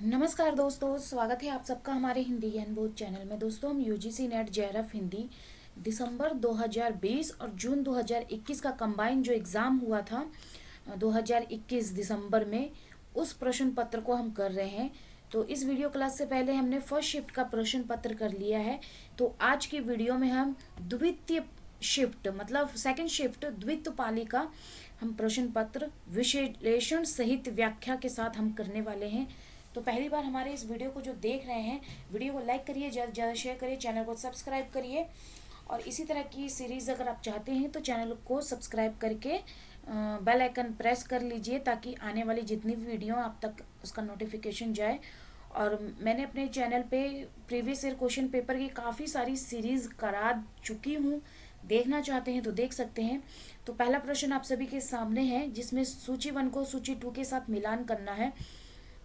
नमस्कार दोस्तों, स्वागत है आप सबका हमारे हिंदी ज्ञान बोध चैनल में। दोस्तों, हम यूजीसी नेट जेआरएफ हिंदी दिसंबर 2020 और जून 2021 का कंबाइन जो एग्ज़ाम हुआ था 2021 दिसंबर में, उस प्रश्न पत्र को हम कर रहे हैं। तो इस वीडियो क्लास से पहले हमने फर्स्ट शिफ्ट का प्रश्न पत्र कर लिया है। तो आज की वीडियो में हम द्वितीय शिफ्ट मतलब सेकंड शिफ्ट द्वितीय पाली का हम प्रश्न पत्र विश्लेषण सहित व्याख्या के साथ हम करने वाले हैं। तो पहली बार हमारे इस वीडियो को जो देख रहे हैं, वीडियो को लाइक करिए, ज़्यादा ज़्यादा शेयर करिए, चैनल को सब्सक्राइब करिए। और इसी तरह की सीरीज़ अगर आप चाहते हैं तो चैनल को सब्सक्राइब करके बेल आइकन प्रेस कर लीजिए, ताकि आने वाली जितनी भी वीडियो आप तक उसका नोटिफिकेशन जाए। और मैंने अपने चैनल पे प्रीवियस ईयर क्वेश्चन पेपर की काफ़ी सारी सीरीज़ करा चुकी हूँ, देखना चाहते हैं तो देख सकते हैं। तो पहला प्रश्न आप सभी के सामने है, जिसमें सूची 1 को सूची 2 के साथ मिलान करना है।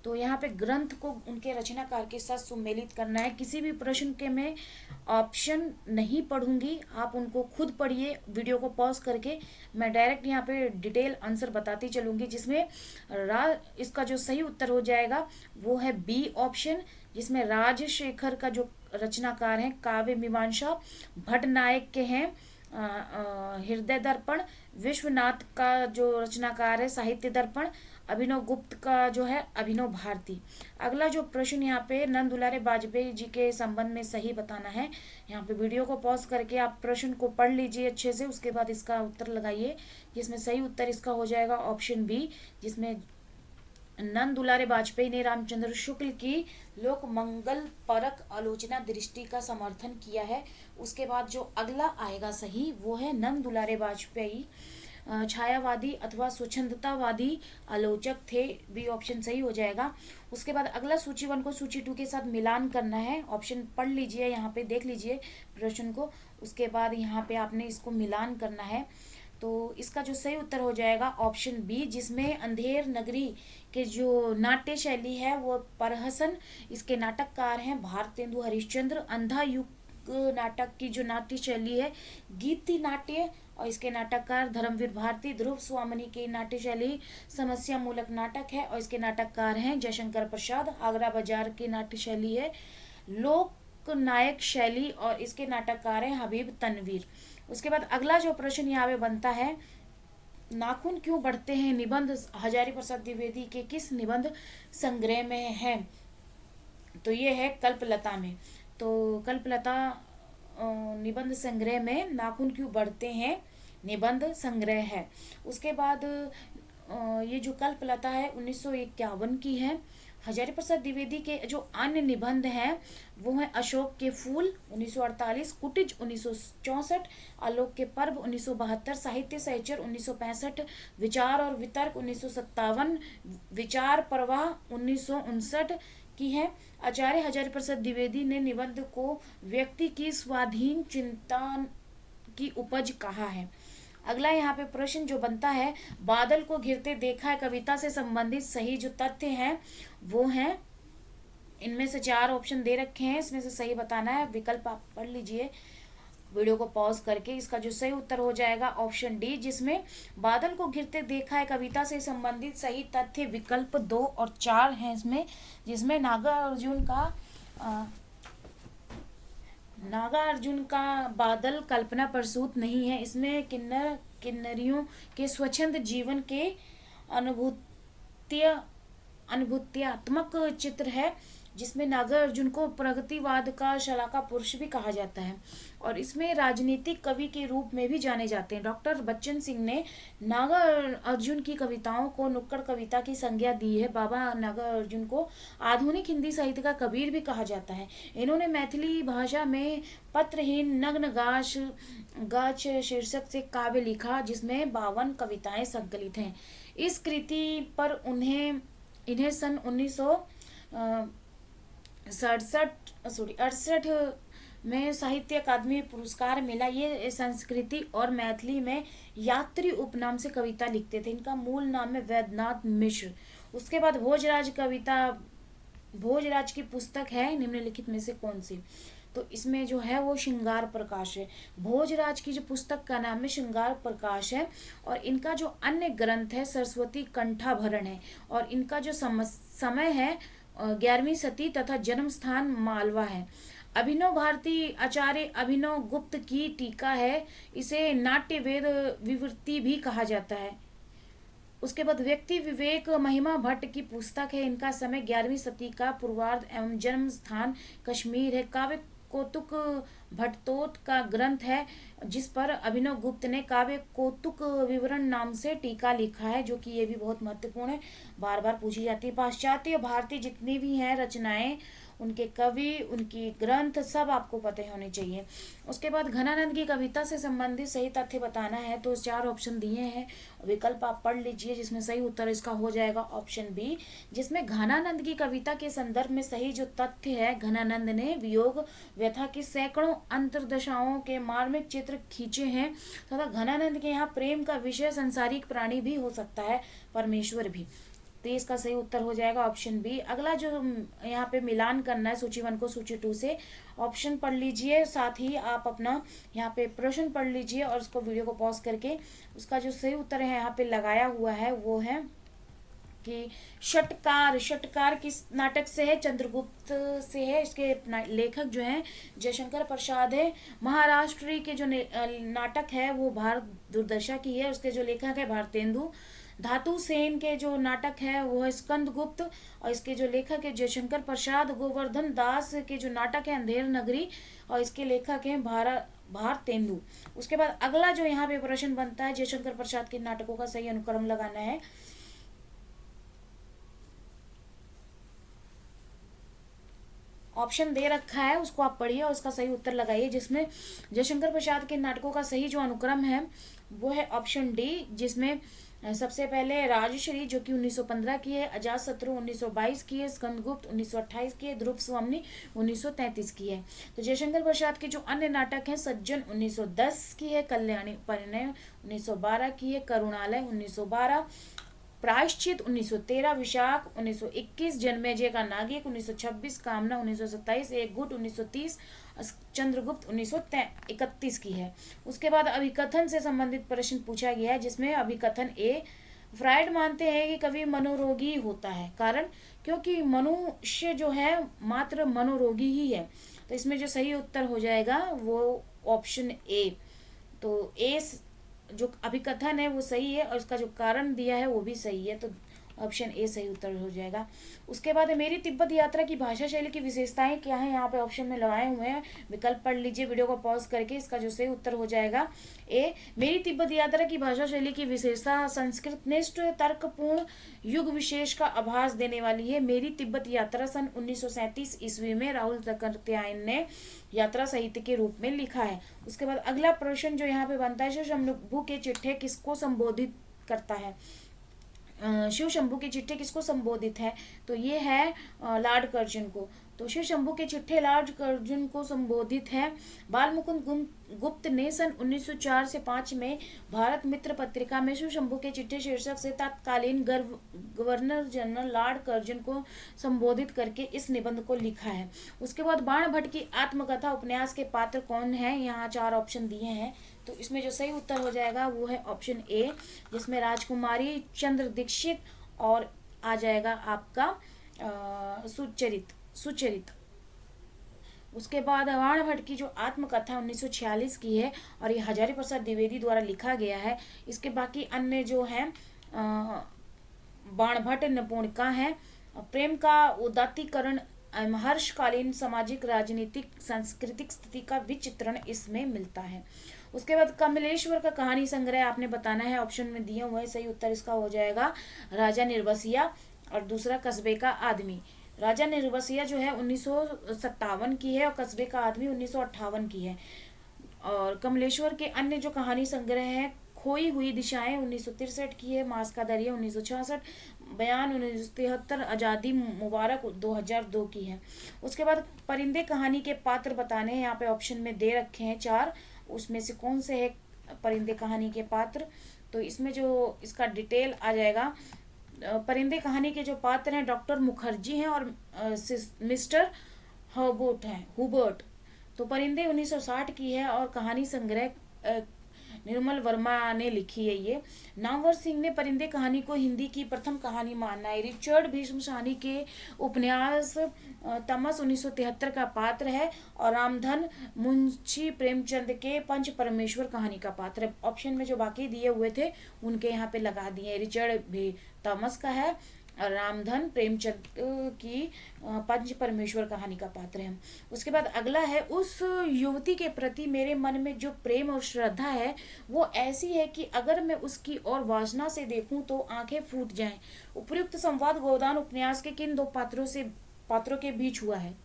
तो यहाँ पे ग्रंथ को उनके रचनाकार के साथ सुमेलित करना है। किसी भी प्रश्न के मैं ऑप्शन नहीं पढ़ूंगी, आप उनको खुद पढ़िए वीडियो को पॉज करके। मैं डायरेक्ट यहाँ पे डिटेल आंसर बताती चलूंगी, जिसमें इसका जो सही उत्तर हो जाएगा वो है बी ऑप्शन, जिसमें राजशेखर का जो रचनाकार हैं काव्य मीमांसा, भट्टनायक के हैं हृदय दर्पण, विश्वनाथ का जो रचनाकार है साहित्य दर्पण, अभिनव गुप्त का जो है अभिनव भारती। अगला जो प्रश्न यहाँ पे नंद दुलारे वाजपेयी जी के संबंध में सही बताना है। यहाँ पे वीडियो को पॉज करके आप प्रश्न को पढ़ लीजिए अच्छे से, उसके बाद इसका उत्तर लगाइए, जिसमें सही उत्तर इसका हो जाएगा ऑप्शन बी, जिसमें नंद दुलारे वाजपेयी ने रामचंद्र शुक्ल की लोक मंगल परक आलोचना दृष्टि का समर्थन किया है। उसके बाद जो अगला आएगा सही वो है नंद दुलारे वाजपेयी छायावादी अथवा स्वच्छंदतावादी आलोचक थे, बी ऑप्शन सही हो जाएगा। उसके बाद अगला सूची 1 को सूची 2 के साथ मिलान करना है। ऑप्शन पढ़ लीजिए, यहाँ पे देख लीजिए प्रश्न को, उसके बाद यहाँ पे आपने इसको मिलान करना है। तो इसका जो सही उत्तर हो जाएगा ऑप्शन बी, जिसमें अंधेर नगरी के जो नाट्य शैली है वो परहसन, इसके नाटककार हैं भारतेंदु हरिश्चंद्र। अंधा युग नाटक की जो नाट्य शैली है गीति नाट्य, और इसके नाटककार धर्मवीर भारती। ध्रुव स्वामिनी की नाट्य शैली समस्या मूलक नाटक है, और इसके नाटककार हैं जयशंकर प्रसाद। आगरा बाजार की नाट्य शैली है लोक नायक शैली, और इसके नाटककार हैं हबीब तनवीर। उसके बाद अगला जो प्रश्न यहाँ पे बनता है, नाखून क्यों बढ़ते हैं निबंध हजारी प्रसाद द्विवेदी के किस निबंध संग्रह में है? तो ये है कल्पलता में। तो कल्पलता निबंध संग्रह में नाखून क्यों बढ़ते हैं निबंध संग्रह है। उसके बाद ये जो कल्पलता है 1951 की है। हजारी प्रसाद द्विवेदी के जो अन्य निबंध हैं वो हैं अशोक के फूल 1948, कुटिज 1964, आलोक के पर्व 1972, साहित्य सहचर 1965, विचार और वितर्क 1957, विचार प्रवाह 1959 की है। आचार्य हजारी प्रसाद द्विवेदी ने निबंध को व्यक्ति की स्वाधीन चिंता की उपज कहा है। अगला यहाँ पे प्रश्न जो बनता है, बादल को घिरते देखा है कविता से संबंधित सही जो तथ्य हैं वो हैं, इनमें से 4 ऑप्शन दे रखे हैं, इसमें से सही बताना है। विकल्प आप पढ़ लीजिए वीडियो को पॉज करके। इसका जो सही उत्तर हो जाएगा ऑप्शन डी, जिसमें बादल को घिरते देखा है कविता से संबंधित सही तथ्य विकल्प 2 और 4 हैं इसमें, जिसमें नागार्जुन का बादल कल्पना प्रसूत नहीं है। इसमें किन्नर किन्नरियों के स्वच्छंद जीवन के अनुभूत्यात्मक चित्र है, जिसमें नागार्जुन को प्रगतिवाद का शलाका पुरुष भी कहा जाता है, और इसमें राजनीतिक कवि के रूप में भी जाने जाते हैं। डॉक्टर बच्चन सिंह ने नागार्जुन की कविताओं को नुक्कड़ कविता की संज्ञा दी है। बाबा नागार्जुन को आधुनिक हिंदी साहित्य का कबीर भी कहा जाता है। इन्होंने मैथिली भाषा में पत्रहीन नग्न गाछ शीर्षक से काव्य लिखा, जिसमें 52 कविताएं संकलित हैं। इस कृति पर इन्हें सन 1968 में साहित्य अकादमी पुरस्कार मिला। ये संस्कृति और मैथिली में यात्री उपनाम से कविता लिखते थे। इनका मूल नाम है वैद्यनाथ मिश्र। उसके बाद भोजराज की पुस्तक है निम्नलिखित में से कौन सी? तो इसमें जो है वो श्रृंगार प्रकाश है। भोजराज की जो पुस्तक का नाम है श्रृंगार प्रकाश है, और इनका जो अन्य ग्रंथ है सरस्वती कंठाभरण है, और इनका जो समय है 11वीं सदी तथा जन्म स्थान मालवा है। अभिनव भारती आचार्य अभिनव गुप्त की टीका है, इसे नाट्य वेद विवृत्ति भी कहा जाता है। उसके बाद व्यक्ति विवेक महिमा भट्ट की पुस्तक है, इनका समय 11वीं सदी का पूर्वार्ध एवं जन्म स्थान कश्मीर है। काव्य कौतुक भट्टोत का ग्रंथ है, जिस पर अभिनव गुप्त ने काव्य कौतुक विवरण नाम से टीका लिखा है, जो कि ये भी बहुत महत्वपूर्ण है, बार बार पूछी जाती है। पाश्चात्य भारतीय जितनी भी हैं रचनाएं, उनके कवि, उनकी ग्रंथ सब आपको पते होने चाहिए। उसके बाद घनानंद की कविता से संबंधित सही तथ्य बताना है, तो 4 ऑप्शन दिए हैं, विकल्प आप पढ़ लीजिए, जिसमें सही उत्तर इसका हो जाएगा ऑप्शन बी, जिसमें घनानंद की कविता के संदर्भ में सही जो तथ्य है, घनानंद ने वियोग व्यथा की सैकड़ों अंतर्दशाओं के मार्मिक चित्र खींचे हैं तथा घनानंद के यहाँ प्रेम का विषय संसारिक प्राणी भी हो सकता है, परमेश्वर भी। तो इसका सही उत्तर हो जाएगा ऑप्शन बी। अगला जो यहाँ पे मिलान करना है सूची 1 को सूची 2 से, ऑप्शन पढ़ लीजिए, साथ ही आप अपना यहाँ पे प्रश्न पढ़ लीजिए और उसको वीडियो को पॉज करके उसका जो सही उत्तर है यहाँ पे लगाया हुआ है वो है कि षटकार किस नाटक से है, चंद्रगुप्त से है। इसके लेखक जो हैं जयशंकर प्रसाद है। महाराष्ट्री के जो नाटक है वो भारत दुर्दशा की है, उसके जो लेखक है भारतेंदु। धातु सेन के जो नाटक है वो है स्कंदगुप्त, और इसके जो लेखक है जयशंकर प्रसाद। गोवर्धन दास के जो नाटक है अंधेर नगरी, और इसके लेखक हैं भारतेंदु। उसके बाद अगला जो यहाँ पे प्रश्न बनता है, जयशंकर प्रसाद के नाटकों का सही अनुक्रम लगाना है। ऑप्शन दे रखा है, उसको आप पढ़िए और उसका सही उत्तर लगाइए, जिसमें जयशंकर प्रसाद के नाटकों का सही जो अनुक्रम है वो है ऑप्शन डी, जिसमें सबसे पहले राजश्री जो कि 1915 की है, अजातशत्रु 1922 की है, स्कंदगुप्त 1928 की है, ध्रुव स्वामी 1933 की है। तो जयशंकर प्रसाद के जो अन्य नाटक हैं, सज्जन 1910 की है, कल्याणी परिणय 1912 की है, करुणालय 1912, प्रायश्चित 1913, विशाख 1921, जन्मेजय का नागिक 1926, कामना 1927, एक गुट 1930, चंद्रगुप्त 1931 की है। उसके बाद अभिकथन से संबंधित प्रश्न पूछा गया है, जिसमें अभिकथन ए, फ्रायड मानते हैं कि कवि मनोरोगी होता है, कारण क्योंकि मनुष्य जो है मात्र मनोरोगी ही है। तो इसमें जो सही उत्तर हो जाएगा वो ऑप्शन ए। तो ए जो अभिकथन है वो सही है और उसका जो कारण दिया है वो भी सही है, तो ऑप्शन ए सही उत्तर हो जाएगा। उसके बाद मेरी तिब्बत यात्रा की भाषा शैली की विशेषताएं क्या है, यहाँ पे ऑप्शन में लगाए हुए हैं, विकल्प पढ़ लीजिए वीडियो को पॉज करके। इसका जो सही उत्तर हो जाएगा ए, मेरी तिब्बत यात्रा की भाषा शैली की विशेषता संस्कृतनिष्ठ तर्कपूर्ण युग विशेष का आभास देने वाली है। मेरी तिब्बत यात्रा सन 1937 ईस्वी में राहुल तकरत्यायन ने यात्रा साहित्य के रूप में लिखा है। उसके बाद अगला प्रश्न जो यहाँ पे बनता है, शिवशंभू के चिट्ठे किसको संबोधित करता है, शिव शंभू के चिट्ठे किसको संबोधित है, तो ये है लॉर्ड कर्जन को। तो शिव शंभू के चिट्ठे लॉर्ड कर्जन को संबोधित है। बालमुकुंद गुप्त ने सन 1904 से 5 में भारत मित्र पत्रिका में शिव शंभू के चिट्ठे शीर्षक से तत्कालीन गवर्नर जनरल लॉर्ड कर्जन को संबोधित करके इस निबंध को लिखा है। उसके बाद बाण भट्ट की आत्मकथा उपन्यास के पात्र कौन है, यहाँ 4 ऑप्शन दिए हैं, तो इसमें जो सही उत्तर हो जाएगा वो है ऑप्शन ए, जिसमें राजकुमारी चंद्र दीक्षित और आ जाएगा आपका सुचरित। उसके बाद बाण भट्ट की जो आत्मकथा 1946 की है और ये हजारी प्रसाद द्विवेदी द्वारा लिखा गया है। इसके बाकी अन्य जो हैं बाण भट्ट निपुणिका है, प्रेम का उदात्तीकरण, हर्षकालीन सामाजिक राजनीतिक सांस्कृतिक स्थिति का विचित्रण इसमें मिलता है। उसके बाद कमलेश्वर का कहानी संग्रह आपने बताना है, ऑप्शन में दिए हुए हैं, सही उत्तर इसका हो जाएगा राजा निर्बसिया और दूसरा कस्बे का आदमी। राजा निर्बसिया जो है 1957 की है और कस्बे का आदमी 1958 की है। और कमलेश्वर के अन्य जो कहानी संग्रह है, खोई हुई दिशाएं 1963 की है, मास का दरिया 1966, बयान 1973, आज़ादी मुबारक 2002 की है। उसके बाद परिंदे कहानी के पात्र बताने हैं, यहाँ पे ऑप्शन में दे रखे हैं 4, उसमें से कौन से है परिंदे कहानी के पात्र, तो इसमें जो इसका डिटेल आ जाएगा। परिंदे कहानी के जो पात्र हैं डॉक्टर मुखर्जी हैं और मिस्टर हुबर्ट। तो परिंदे 1960 की है और कहानी संग्रह निर्मल वर्मा ने लिखी है ये। नामवर सिंह ने परिंदे कहानी को हिंदी की प्रथम कहानी माना है। रिचर्ड भीष्म शाहनी के उपन्यास तमस 1973 का पात्र है। और रामधन मुंशी प्रेमचंद के पंच परमेश्वर कहानी का पात्र है। ऑप्शन में जो बाकी दिए हुए थे उनके यहाँ पे लगा दिए। रिचर्ड भी तमस का है और रामधन प्रेमचंद की पंच परमेश्वर कहानी का पात्र है। उसके बाद अगला है, उस युवती के प्रति मेरे मन में जो प्रेम और श्रद्धा है वो ऐसी है कि अगर मैं उसकी ओर वासना से देखूं तो आंखें फूट जाएं। उपयुक्त संवाद गोदान उपन्यास के किन दो पात्रों के बीच हुआ है?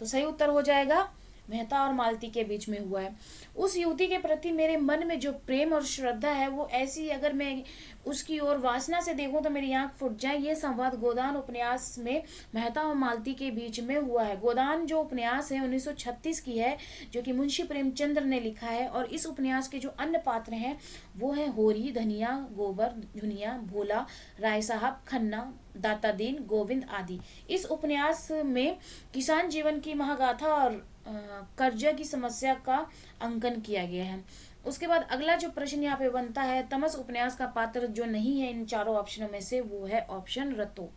तो सही उत्तर हो जाएगा मेहता और मालती के बीच में हुआ है। उस युवती के प्रति मेरे मन में जो प्रेम और श्रद्धा है वो ऐसी, अगर मैं उसकी ओर वासना से देखूं तो मेरी आंख फूट जाए। ये संवाद गोदान उपन्यास में मेहता और मालती के बीच में हुआ है। गोदान जो उपन्यास है 1936 की है, जो कि मुंशी प्रेमचंद्र ने लिखा है। और इस उपन्यास के जो अन्य पात्र हैं वो है होरी, धनिया, गोबर, झुनिया, भोला, राय साहब, खन्ना, दाता दीन, गोविंद आदि। इस उपन्यास में किसान जीवन की महागाथा और कर्जा की समस्या का अंकन किया गया है। उसके बाद अगला जो प्रश्न यहाँ पे बनता है, तमस उपन्यास का पात्र जो नहीं है इन चारों ऑप्शनों में से वो है ऑप्शन रतो।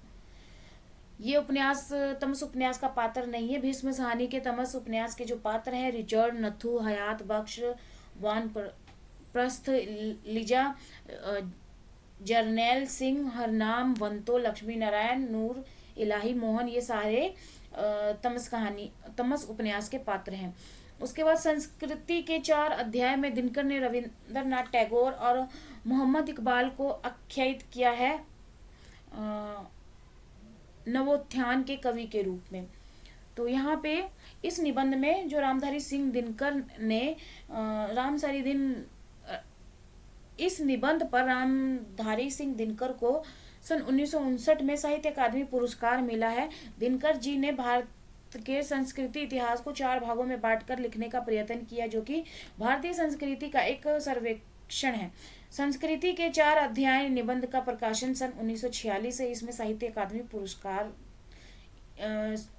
ये उपन्यास तमस उपन्यास का पात्र नहीं है। भीष्म शाहनी के तमस उपन्यास के जो पात्र हैं रिचर्ड, नथु, हयात बख्श, वान प्रस्थ, लिजा, जरनैल सिंह, हरनाम, वंतो, लक्ष्मी नारायण, नूर इलाही मोहन, ये सारे तमस उपन्यास के पात्र हैं। उसके बाद संस्कृति के 4 अध्याय में दिनकर ने रविंद्रनाथ टैगोर और मोहम्मद इकबाल को आख्यायित किया है नवोत्थान के कवि के रूप में। तो यहाँ पे इस निबंध में जो रामधारी सिंह दिनकर ने इस निबंध पर रामधारी सिंह दिनकर को सन 1959 में साहित्य अकादमी पुरस्कार मिला है। दिनकर जी ने भारत के संस्कृति इतिहास को 4 भागों में बांटकर लिखने का प्रयत्न किया, जो कि भारतीय संस्कृति का एक सर्वेक्षण है। संस्कृति के 4 अध्याय निबंध का प्रकाशन सन 1946 है। इसमें साहित्य अकादमी पुरस्कार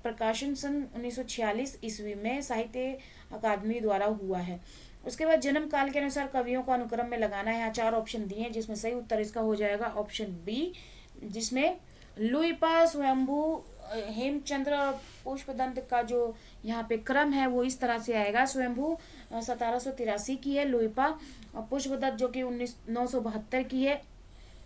प्रकाशन सन 1946 ईस्वी में साहित्य अकादमी द्वारा हुआ है। उसके बाद जन्म काल के अनुसार कवियों को अनुक्रम में लगाना है। यहाँ 4 ऑप्शन दिए हैं जिसमें सही उत्तर इसका हो जाएगा ऑप्शन बी, जिसमें लुईपा, स्वयंभू, हेमचंद्र, पुष्पदंत का जो यहाँ पे क्रम है वो इस तरह से आएगा। स्वयंभू 1783 की है, लुईपा पुष्पदत्त जो कि 972 की है,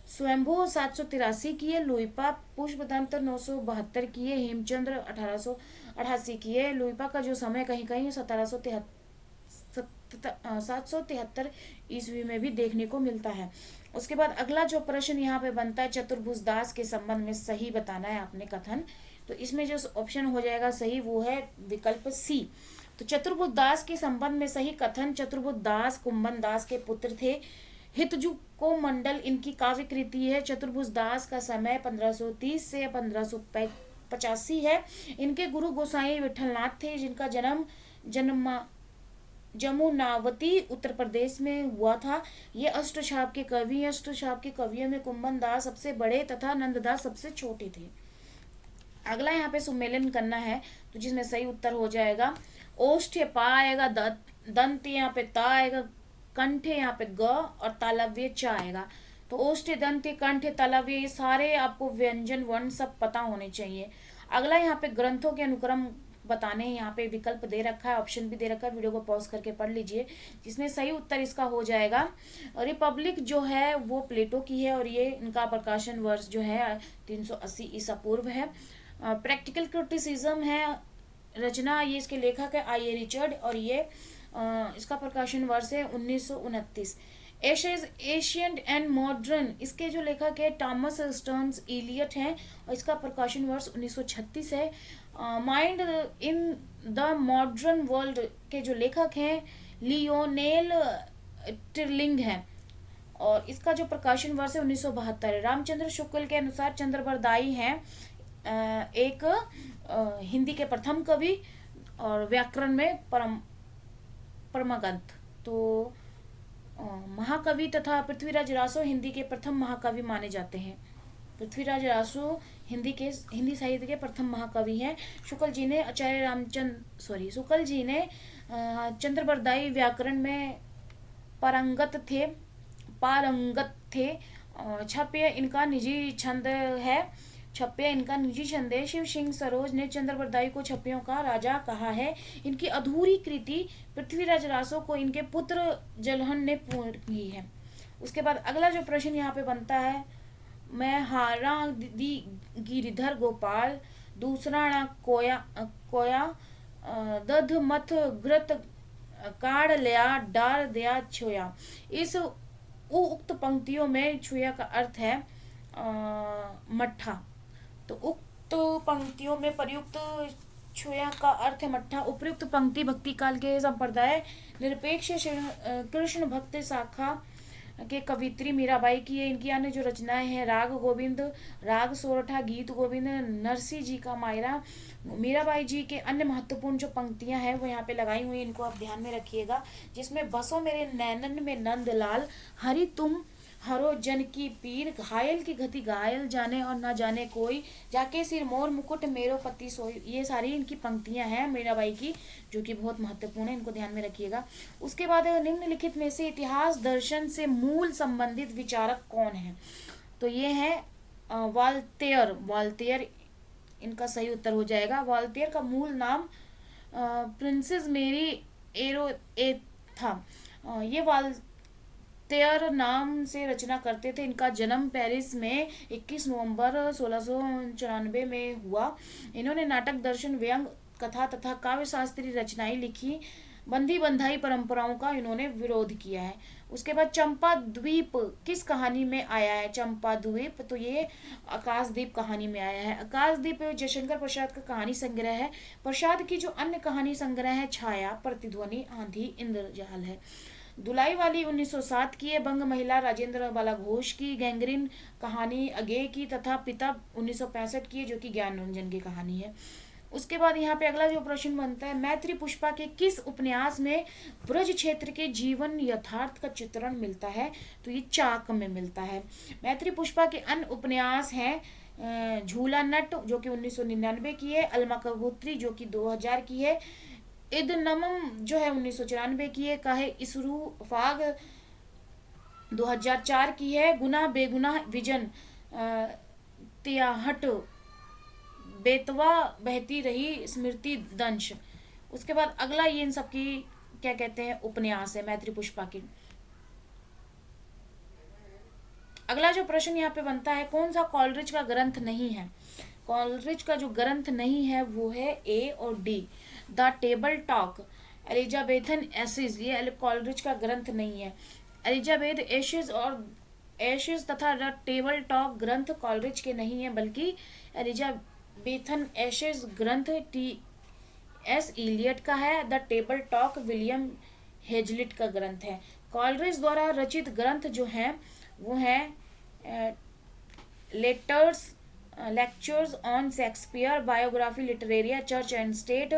स्वयंभू 783 की है, लुईपा पुष्पदंत 972 की है, हेमचंद्र 1888 की है। लुईपा का जो समय कहीं कहीं 773 ईस्वी में भी देखने को मिलता है। उसके बाद अगला जो प्रश्न यहाँ पे बनता है, चतुर्भुज दास के संबंध में सही बताना है आपने कथन। तो इसमें जो ऑप्शन हो जाएगा सही वो है विकल्प सी। तो चतुर्भुज दास के संबंध में सही कथन, चतुर्भुज दास कुंभन दास के पुत्र थे। हितजु को मंडल इनकी काव्य कृति है। चतुर्भुज दास का समय 1530 से 1585 है। इनके गुरु गोसाई विठलनाथ थे, जिनका जन्म जमुनावती उत्तर प्रदेश में हुआ था। ये अष्टछाप के कवि हैं। अष्टछाप के कवियों में कुंभन दास सबसे बड़े तथा नंददास सबसे छोटे थे। अगला यहाँ पे सुमेलन करना है, तो जिसमें सही उत्तर हो जाएगा ओष्ठ पा आएगा, दंत यहाँ पे ता आएगा, कंठ यहाँ पे ग और तालव्य च आएगा। तो ओष्ठ, दंत, कंठ, तालव्य ये सारे आपको व्यंजन वर्ण सब पता होने चाहिए। अगला यहाँ पे ग्रंथों के अनुक्रम बताने हैं। यहाँ पे विकल्प दे रखा है, ऑप्शन भी दे रखा है, वीडियो को पॉज करके पढ़ लीजिए। जिसमें सही उत्तर इसका हो जाएगा रिपब्लिक जो है वो प्लेटो की है और ये इनका प्रकाशन वर्ष जो है 380 ईसा पूर्व है। प्रैक्टिकल क्रिटिसिज्म है रचना, ये इसके लेखक है आई ए रिचर्ड और ये इसका प्रकाशन वर्ष है 1929। एशियंट एंड मॉडर्न, इसके जो लेखक है टॉमस स्टर्न्स इलियट हैं और इसका प्रकाशन वर्ष 1936 है। Mind in the modern world के जो लेखक हैं लियोनेल टिर्लिंग हैं और इसका जो प्रकाशन वर्ष है 1972 है। रामचंद्र शुक्ल के अनुसार चंद्रबरदाई हैं एक हिंदी के प्रथम कवि और व्याकरण में परमगंत। तो महाकवि तथा पृथ्वीराज रासो हिंदी के प्रथम महाकवि माने जाते हैं। पृथ्वीराज रासो हिंदी साहित्य के प्रथम महाकवि हैं। शुक्ल जी ने चंद्रबरदाई व्याकरण में पारंगत थे। छप्य इनका निजी छंद है। शिव सिंह सरोज ने चंद्र बरदाई को छप्पियों का राजा कहा है। इनकी अधूरी कृति पृथ्वीराज रासो को इनके पुत्र जलहन ने पूर्ण की है। उसके बाद अगला जो प्रश्न यहाँ पे बनता है, मैं हारा दी गिरिधर गोपाल, दूसरा ना कोया कोया दध मथ घृत काढ़ लिया डार दिया छुया। इस उक्त पंक्तियों में छुया का अर्थ है मट्ठा। तो उक्त पंक्तियों में प्रयुक्त छुया का अर्थ है मट्ठा। उपयुक्त पंक्ति भक्ति काल के संप्रदाय निरपेक्ष कृष्ण भक्त शाखा के कवित्री मीराबाई की है। इनकी अन्य जो रचनाएं हैं, राग गोविंद, राग सोरठा, गीत गोविंद, नरसी जी का मायरा। मीराबाई जी के अन्य महत्वपूर्ण जो पंक्तियां हैं वो यहाँ पे लगाई हुई, इनको आप ध्यान में रखिएगा। जिसमें बसो मेरे नैनन में नंदलाल, हरि तुम हरो जन की पीर, घायल की गति घायल जाने और ना जाने कोई, जाके सिर मोर मुकुट मेरो पति सोई। ये सारी इनकी पंक्तियां हैं मीराबाई की, जो कि बहुत महत्वपूर्ण है, इनको ध्यान में रखिएगा। उसके बाद निम्नलिखित में से इतिहास दर्शन से मूल संबंधित विचारक कौन है? तो ये है वाल्तेयर इनका सही उत्तर हो जाएगा। वाल्तेयर का मूल नाम प्रिंसेस मेरी एरो ए था। ये वाल्तेयर नाम से रचना करते थे। इनका जन्म पेरिस में 21 नवंबर 1694 में हुआ। इन्होंने नाटक, दर्शन, व्यंग, कथा तथा काव्य शास्त्रीय रचनाएं लिखी। बंधी बंधाई परंपराओं का इन्होंने विरोध किया है। उसके बाद चंपा द्वीप किस कहानी में आया है? चंपा द्वीप, तो ये आकाशदीप कहानी में आया है। आकाशदीप जयशंकर प्रसाद का कहानी संग्रह है। प्रसाद की जो अन्य कहानी संग्रह है छाया, प्रतिध्वनि, आंधी, इंद्रजाल है। दुलाई वाली 1907 की है। बंग महिला राजेंद्र बाला घोष की। गैंग्रीन कहानी अगे की तथा पिता 1965 की है, जो कि ज्ञान रंजन की कहानी है। उसके बाद यहाँ पे अगला जो प्रश्न बनता है, मैत्री पुष्पा के किस उपन्यास में ब्रज क्षेत्र के जीवन यथार्थ का चित्रण मिलता है? तो ये चाक में मिलता है। मैत्री पुष्पा के अन्य उपन्यास हैं झूला नट, जो कि 1999 की है, अलमा कबूतरी, जो कि 2000 की है, इद नमम जो है 1994 की है, काहे इसरू फाग 2004 की है, गुना बेगुना विजन तियाहट बेतवा बहती रही स्मृति दंश। उसके बाद अगला ये इन सबकी क्या कहते हैं उपन्यास है मैत्री पुष्पा की। अगला जो प्रश्न यहाँ पे बनता है, कौन सा कॉलरिज का ग्रंथ नहीं है? कॉलरिज का जो ग्रंथ नहीं है वो है ए और D. The Table Talk, Elizabethan essays, ये कॉलरिज का ग्रंथ नहीं है। एलिजाबेथ एशिज और एशिज तथा द टेबल टॉक ग्रंथ कॉलरिज के नहीं है, बल्कि एलिजाबेथन एशिज ग्रंथ टी.एस. इलियट का है। The Table Talk William Hazlitt का ग्रंथ है। कॉलरिज द्वारा रचित ग्रंथ जो हैं वो हैं lectures on Shakespeare, Biographia Literaria, church and state,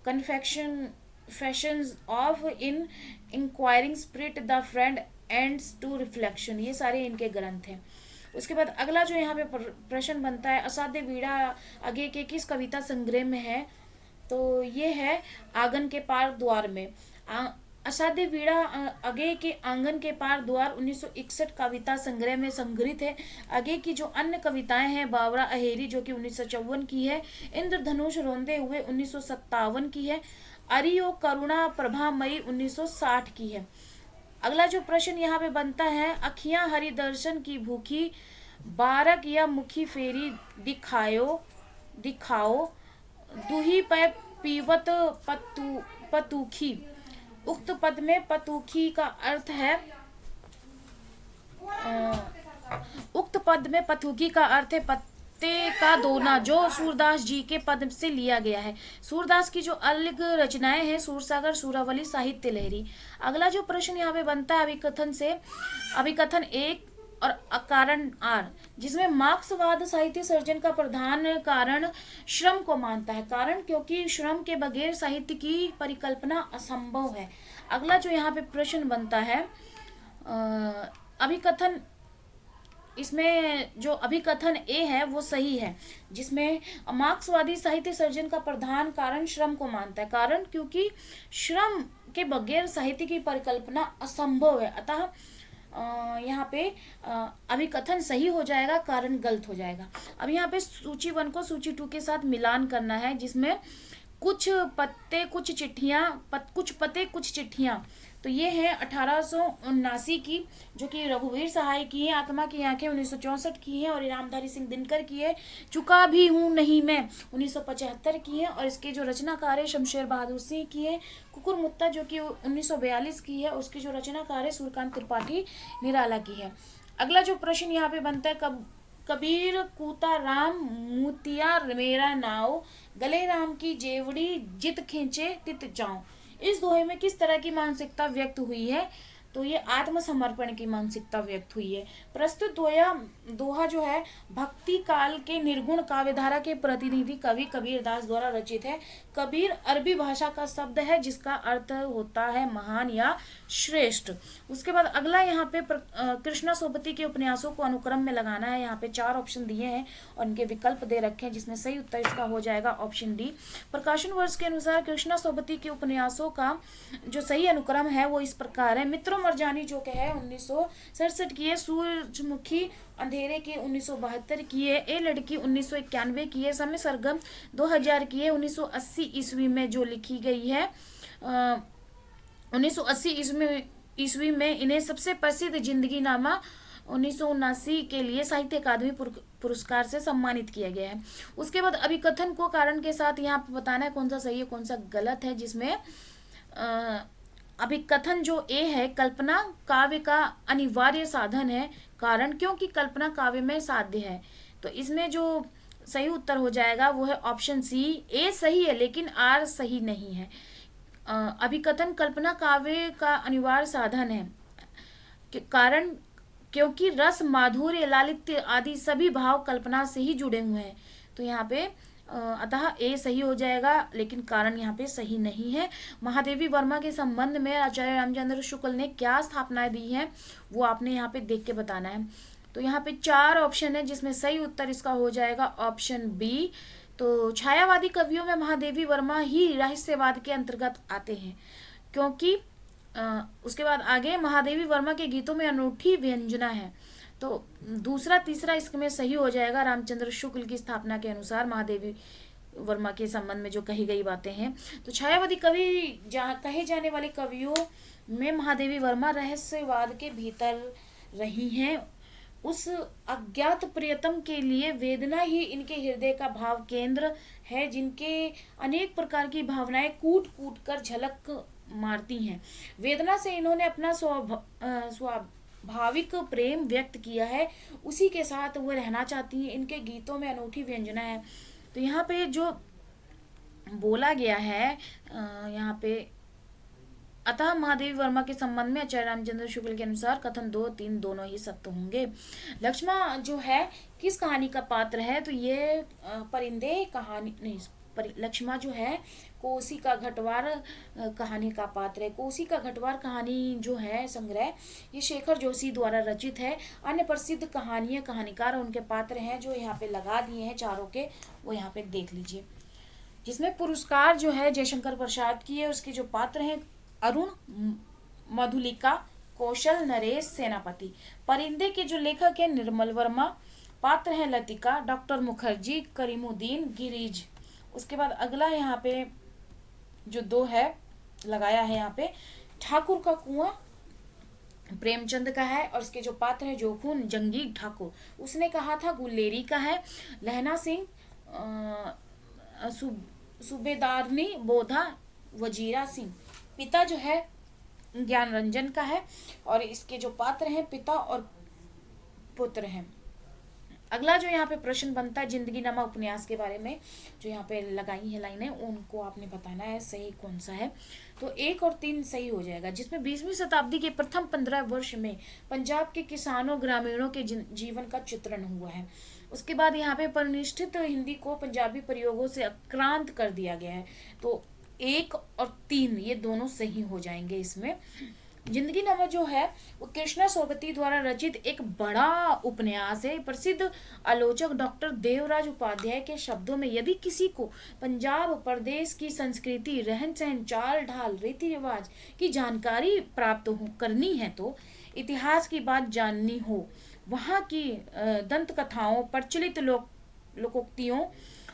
confessions of in inquiring spirit, the friend aids to reflection, ये सारे इनके ग्रंथ हैं। उसके बाद अगला जो यहाँ पे प्रश्न बनता है, असाध्य वीणा आगे के किस कविता संग्रह में है? तो ये है आंगन के पार द्वार में। असाध्य वीणा आगे के आंगन के पार द्वार 1961 कविता संग्रह में संग्रहित है। आगे की जो अन्य कविताएं हैं, बावरा अहेरी जो कि 1954 की है, इंद्रधनुष रोंदे हुए 1957 की है, अरियो करुणा प्रभामयी 1960 की है। अगला जो प्रश्न यहाँ पे बनता है, अखियां हरि दर्शन की भूखी, बारक या मुखी फेरी दिखाओ, दुही पे पीवत पतूखी। उक्त पद में पतूखी का अर्थ है पत्ते का दोना, जो सूरदास जी के पद से लिया गया है। सूरदास की जो अलग रचनाएं हैं, सूरसागर, सूरावली, साहित्य लहरी। अगला जो प्रश्न यहाँ पे बनता है अभिकथन 1 और अकारण आर, जिसमें मार्क्सवाद साहित्य सर्जन का प्रधान कारण श्रम को मानता है। कारण क्योंकि श्रम के बगैर साहित्य की परिकल्पना असंभव है। अगला जो यहाँ पे प्रश्न बनता है, अभिकथन इसमें जो अभिकथन ए है वो सही है, जिसमें मार्क्सवादी साहित्य सर्जन का प्रधान कारण श्रम को मानता है। कारण क्योंकि श्रम के बगैर साहित्य की परिकल्पना असंभव है, अतः यहाँ पे अभिकथन सही हो जाएगा, कारण गलत हो जाएगा। अब यहाँ पे सूची 1 को सूची 2 के साथ मिलान करना है, जिसमें कुछ पत्ते कुछ चिट्ठियाँ, कुछ पते कुछ चिट्ठियाँ, तो ये है 1879 की, जो कि रघुवीर सहाय की है। आत्मा की आंखें 1964 की है और इनामधारी सिंह दिनकर की है। चुका भी हूँ नहीं मैं 1975 की है, और इसके जो रचनाकार है शमशेर बहादुर सिंह की है। कुकुर मुत्ता जो कि 1942 की है, उसकी जो रचनाकार है सूर्यकांत त्रिपाठी निराला की है। अगला जो प्रश्न यहाँ पे बनता है, कबीर कूता राम मोतिया मेरा नाव, गले राम की जेवड़ी जित खींचे तित जाऊं। इस दोहे में किस तरह की मानसिकता व्यक्त हुई है? तो ये आत्मसमर्पण की मानसिकता व्यक्त हुई है। प्रस्तुत दोहा जो है भक्ति काल के निर्गुण काव्यधारा के प्रतिनिधि कवि कबीरदास द्वारा रचित है। कबीर अरबी भाषा का शब्द है जिसका अर्थ होता है महान या श्रेष्ठ। उसके बाद अगला यहाँ पे कृष्णा सोबती के उपन्यासों को अनुक्रम में लगाना है। यहाँ पे 4 ऑप्शन दिए हैं और इनके विकल्प दे रखे हैं, जिसमें सही उत्तर इसका हो जाएगा ऑप्शन डी। प्रकाशन वर्ष के अनुसार कृष्णा सोबती के उपन्यासों का जो सही अनुक्रम है वो इस प्रकार है। मित्रों मरजानी जो कि है 1967 की है, सूरजमुखी अंधेरे की 1972 की है, ए लड़की 1991 की है, समय सरगम 2000 की है, 1980 ईस्वी में जो लिखी गई है। 1980 ईस्वी में इन्हें सबसे प्रसिद्ध जिंदगी नामा 1979 के लिए साहित्य अकादमी पुरस्कार से सम्मानित किया गया है। उसके बाद अभिकथन को कारण के साथ यहाँ पे बताना है कौन सा सही है कौन सा गलत है, जिसमें अभिकथन जो ए है, कल्पना काव्य का अनिवार्य साधन है। कारण क्योंकि कल्पना काव्य में साध्य है, तो इसमें जो सही उत्तर हो जाएगा वो है ऑप्शन सी। ए सही है लेकिन आर सही नहीं है। अभिकथन कल्पना काव्य का अनिवार्य साधन है। कारण क्योंकि रस माधुर्य लालित्य आदि सभी भाव कल्पना से ही जुड़े हुए हैं, तो यहाँ पे अतः ए सही हो जाएगा, लेकिन कारण यहाँ पे सही नहीं है। महादेवी वर्मा के संबंध में आचार्य रामचंद्र शुक्ल ने क्या स्थापनाएं दी हैं वो आपने यहाँ पे देख के बताना है। तो यहाँ पे 4 ऑप्शन है, जिसमें सही उत्तर इसका हो जाएगा ऑप्शन बी। तो छायावादी कवियों में महादेवी वर्मा ही रहस्यवाद के अंतर्गत आते हैं, क्योंकि उसके बाद आगे महादेवी वर्मा के गीतों में अनूठी व्यंजना है। तो दूसरा तीसरा इसमें सही हो जाएगा। रामचंद्र शुक्ल की स्थापना के अनुसार महादेवी वर्मा के संबंध में जो कही गई बातें हैं, तो छायावादी कवि कहे जाने वाले कवियों में महादेवी वर्मा रहस्यवाद के भीतर रही हैं। उस अज्ञात प्रियतम के लिए वेदना ही इनके हृदय का भाव केंद्र है, जिनके अनेक प्रकार की भावनाएं कूट कूट कर झलक मारती हैं। वेदना से इन्होंने अपना स्वाभाविक प्रेम व्यक्त किया है, उसी के साथ वो रहना चाहती हैं। इनके गीतों में अनूठी व्यंजना है। तो यहाँ पे जो बोला गया है यहाँ पे, अतः महादेवी वर्मा के संबंध में आचार्य रामचंद्र शुक्ल के अनुसार कथन 2, 3 दोनों ही सत्य होंगे। लक्ष्मण जो है किस कहानी का पात्र है? तो ये परिंदे कहानी नहीं, लक्ष्मण जो है कोसी का घटवार कहानी का पात्र है। कोसी का घटवार कहानी जो है संग्रह, ये शेखर जोशी द्वारा रचित है। अन्य प्रसिद्ध कहानियां कहानीकार उनके पात्र हैं जो यहाँ पे लगा दिए हैं चारों के, वो यहाँ पे देख लीजिए। जिसमें पुरस्कार जो है जयशंकर प्रसाद की है, उसके जो पात्र हैं अरुण, मधुलिका, कौशल, नरेश, सेनापति। परिंदे के जो लेखक है निर्मल वर्मा, पात्र हैं लतिका, डॉक्टर मुखर्जी, करीमुद्दीन, गिरीज। उसके बाद अगला यहाँ पे जो 2 है लगाया है यहाँ पे, ठाकुर का कुआं प्रेमचंद का है और इसके जो पात्र है जोखून जंगीर ठाकुर, उसने कहा था गुलेरी का है। लहना सिंह, सूबेदारनी बोधा, वजीरा सिंह। पिता जो है ज्ञान रंजन का है और इसके जो पात्र हैं पिता और पुत्र हैं। अगला जो यहाँ पे प्रश्न बनता है जिंदगी नामा उपन्यास के बारे में, जो यहाँ पे लगाई है लाइनें, उनको आपने बताना है सही कौन सा है। तो 1 और 3 सही हो जाएगा। जिसमें 20वीं शताब्दी के प्रथम 15 वर्ष में पंजाब के किसानों ग्रामीणों के जीवन का चित्रण हुआ है। उसके बाद यहाँ पे परिनिष्ठित हिंदी को पंजाबी प्रयोगों से आक्रांत कर दिया गया है। तो 1 और 3 ये दोनों सही हो जाएंगे इसमें। जिंदगीनामा जो है वो कृष्णा सोबती द्वारा रचित एक बड़ा उपन्यास है। प्रसिद्ध आलोचक डॉक्टर देवराज उपाध्याय के शब्दों में, यदि किसी को पंजाब प्रदेश की संस्कृति, रहन सहन, चाल ढाल, रीति रिवाज की जानकारी प्राप्त हो करनी है, तो इतिहास की बात जाननी हो, वहाँ की दंत कथाओं, प्रचलित लोकोक्तियों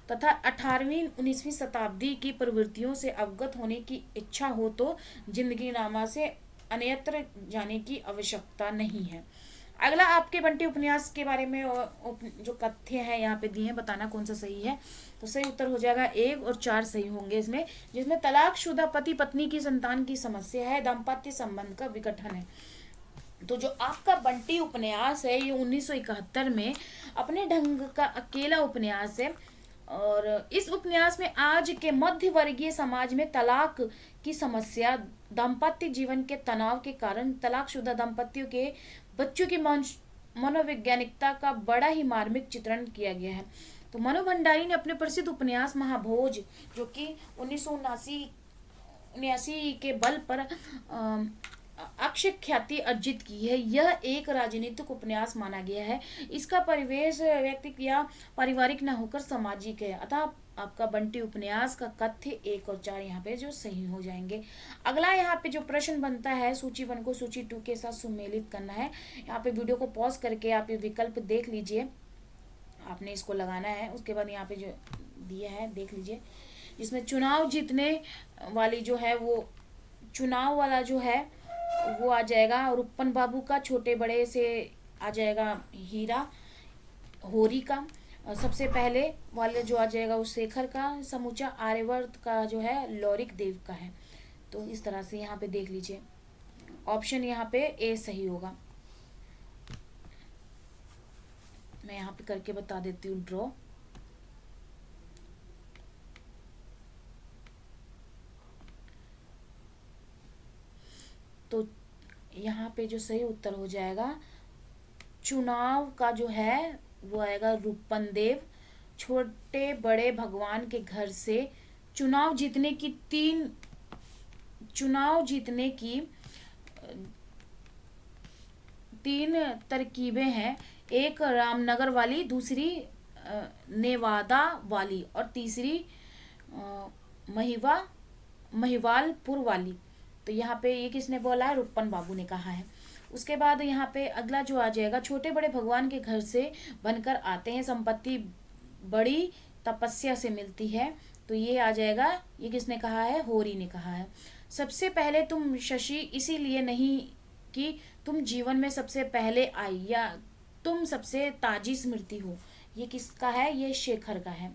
तथा 18वीं-19वीं शताब्दी की प्रवृत्तियों से अवगत होने की इच्छा हो, तो जिंदगीनामा से अन्यत्र जाने की आवश्यकता नहीं है। अगला आपके बंटी उपन्यास के बारे में जो कथ्य है यहाँ पे दिए हैं, बताना कौन सा सही है। तो सही उत्तर हो जाएगा 1 और 4 सही होंगे इसमें, जिसमें तलाकशुदा पति पत्नी की संतान की समस्या है, दाम्पत्य संबंध का विघटन है। तो जो आपका बंटी उपन्यास है ये 1971 में अपने ढंग का अकेला उपन्यास है। और इस उपन्यास में आज के मध्य वर्गीय समाज में तलाक की समस्या, दाम्पत्य जीवन के तनाव के कारण तलाकशुदा दंपतियों के बच्चों की मनोवैज्ञानिकता का बड़ा ही मार्मिक चित्रण किया गया है। तो मनु भंडारी ने अपने प्रसिद्ध उपन्यास महाभोज, जो कि 1979 के बल पर अक्षय ख्याति अर्जित की है, यह एक राजनीतिक उपन्यास माना गया है। इसका परिवेश व्यक्तिगत या पारिवारिक न होकर सामाजिक है। अतः आपका बंटी उपन्यास का कथ्य 1 और 4 यहाँ पे जो सही हो जाएंगे। अगला यहाँ पे जो प्रश्न बनता है, सूची 1 को सूची 2 के साथ सुमेलित करना है। यहाँ पे वीडियो को पॉज करके आप ये विकल्प देख लीजिए, आपने इसको लगाना है। उसके बाद यहाँ पे जो दिया है देख लीजिए, जिसमें चुनाव जीतने वाली जो है वो चुनाव वाला जो है वो आ जाएगा रुपन बाबू का, छोटे बड़े से आ जाएगा हीरा होरी का, सबसे पहले वाले जो आ जाएगा वो शेखर का, समूचा आर्यवर्त का जो है लौरिक देव का है। तो इस तरह से यहाँ पे देख लीजिए, ऑप्शन यहाँ पे ए सही होगा। मैं यहाँ पे करके बता देती हूँ ड्रॉ। तो यहाँ पे जो सही उत्तर हो जाएगा चुनाव का जो है वो आएगा रूपन देव। छोटे बड़े भगवान के घर से चुनाव जीतने की तीन तरकीबें हैं, एक रामनगर वाली, दूसरी नेवादा वाली और तीसरी महिवालपुर वाली। तो यहाँ पे ये किसने बोला है? रुपन बाबू ने कहा है। उसके बाद यहाँ पे अगला जो आ जाएगा, छोटे बड़े भगवान के घर से बनकर आते हैं, संपत्ति बड़ी तपस्या से मिलती है। तो ये आ जाएगा, ये किसने कहा है? होरी ने कहा है। सबसे पहले तुम शशि इसीलिए नहीं कि तुम जीवन में सबसे पहले आई या तुम सबसे ताजी स्मृति हो। ये किसका है? ये शेखर का है।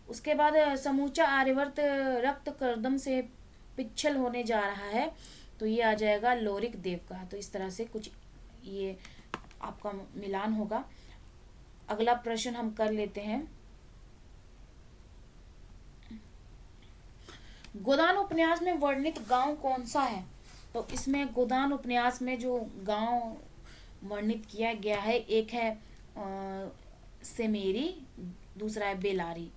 उसके बाद समूचा आर्यवर्त रक्त कर्दम से पिछल होने जा रहा है। तो ये आ जाएगा लौरिक देव का। तो इस तरह से कुछ ये आपका मिलान होगा। अगला प्रश्न हम कर लेते हैं। गोदान उपन्यास में वर्णित गांव कौन सा है? तो इसमें गोदान उपन्यास में जो गांव वर्णित किया गया है, एक है सेमेरी, दूसरा है बेलारी।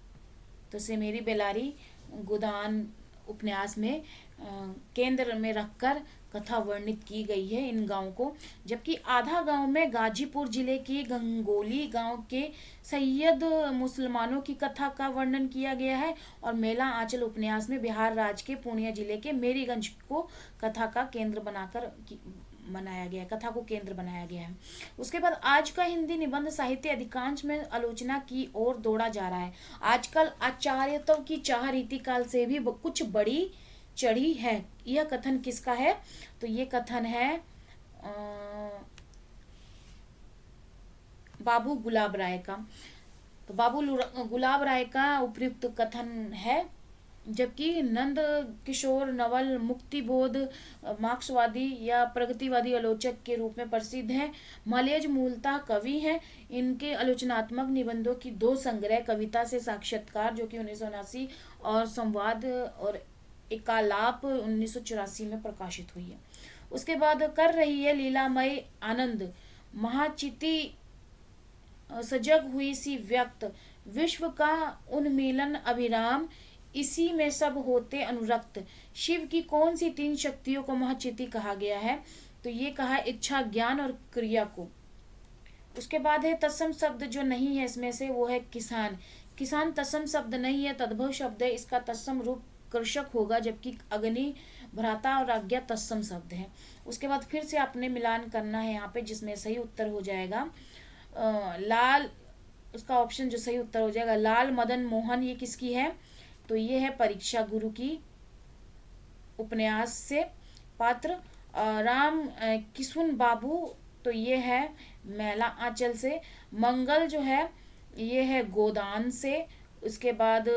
तो सेमेरी बेलारी गोदान उपन्यास में केंद्र में रखकर कथा वर्णित की गई है इन गांव को। जबकि आधा गांव में गाजीपुर जिले की गंगोली गांव के सैयद मुसलमानों की कथा का वर्णन किया गया है। और मेला आंचल उपन्यास में बिहार राज्य के पूर्णिया जिले के मेरीगंज को कथा का केंद्र बनाकर बनाया गया है, कथा को केंद्र बनाया गया है। उसके बाद आज का हिंदी निबंध साहित्य अधिकांश में आलोचना की ओर दौड़ा जा रहा है। आजकल आचार्यत्व की चाह रीतिकाल से भी कुछ बड़ी चढ़ी है। यह कथन किसका है? तो ये कथन है बाबू गुलाब राय का। तो बाबू गुलाब राय का उपयुक्त कथन है। जबकि नंद किशोर नवल मुक्तिबोध मार्क्सवादी या प्रगतिवादी आलोचक के रूप में प्रसिद्ध हैं। मलेज मूलतः कवि हैं। इनके आलोचनात्मक निबंधों की 2 संग्रह, कविता से साक्षात्कार जो कि 1979 और संवाद और एकालाप 1984 में प्रकाशित हुई है। उसके बाद कर रही है लीलामय आनंद, महाचिति सजग हुई सी व्यक्त, विश्व का उन्मीलन अभिराम, इसी में सब होते अनुरक्त। शिव की कौन सी 3 शक्तियों को महचिति कहा गया है? तो ये कहा इच्छा, ज्ञान और क्रिया को। उसके बाद है तत्सम शब्द जो नहीं है इसमें से, वो है किसान। किसान तत्सम शब्द नहीं है, तद्भव शब्द है। इसका तत्सम रूप कृषक होगा, जबकि अग्नि, भ्राता और आज्ञा तत्सम शब्द है। उसके बाद फिर से आपने मिलान करना है यहाँ पे, जिसमें सही उत्तर हो जाएगा लाल। उसका ऑप्शन जो सही उत्तर हो जाएगा लाल मदन मोहन, ये किसकी है? तो ये है परीक्षा गुरु की उपन्यास से पात्र। राम किशुन बाबू, तो ये है मैला आंचल से। मंगल जो है ये है गोदान से। उसके बाद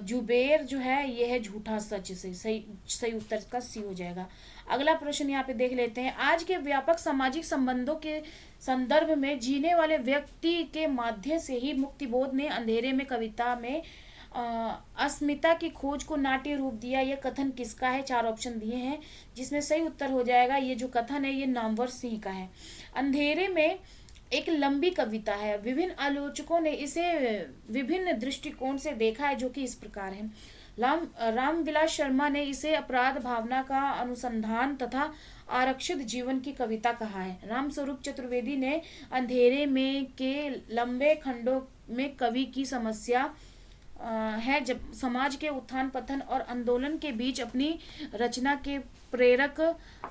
जुबेर जो है ये है झूठा सच से। सही सही उत्तर का सी हो जाएगा। अगला प्रश्न यहाँ पे देख लेते हैं। आज के व्यापक सामाजिक संबंधों के संदर्भ में जीने वाले व्यक्ति के माध्यम से ही मुक्तिबोध ने अंधेरे में कविता में अस्मिता की खोज को नाट्य रूप दिया। यह कथन किसका है? 4 ऑप्शन दिए हैं, जिसमें सही उत्तर हो जाएगा ये जो कथन है ये नामवर सिंह का है। अंधेरे में एक लंबी कविता है। विभिन्न आलोचकों ने इसे विभिन्न दृष्टिकोण से देखा है, जो कि इस प्रकार है। रामविलास शर्मा ने इसे अपराध भावना का अनुसंधान तथा आरक्षित जीवन की कविता कहा है। रामस्वरूप चतुर्वेदी ने अंधेरे में के लंबे खंडों में कवि की समस्या है, जब समाज के उत्थान पतन और आंदोलन के बीच अपनी रचना के प्रेरक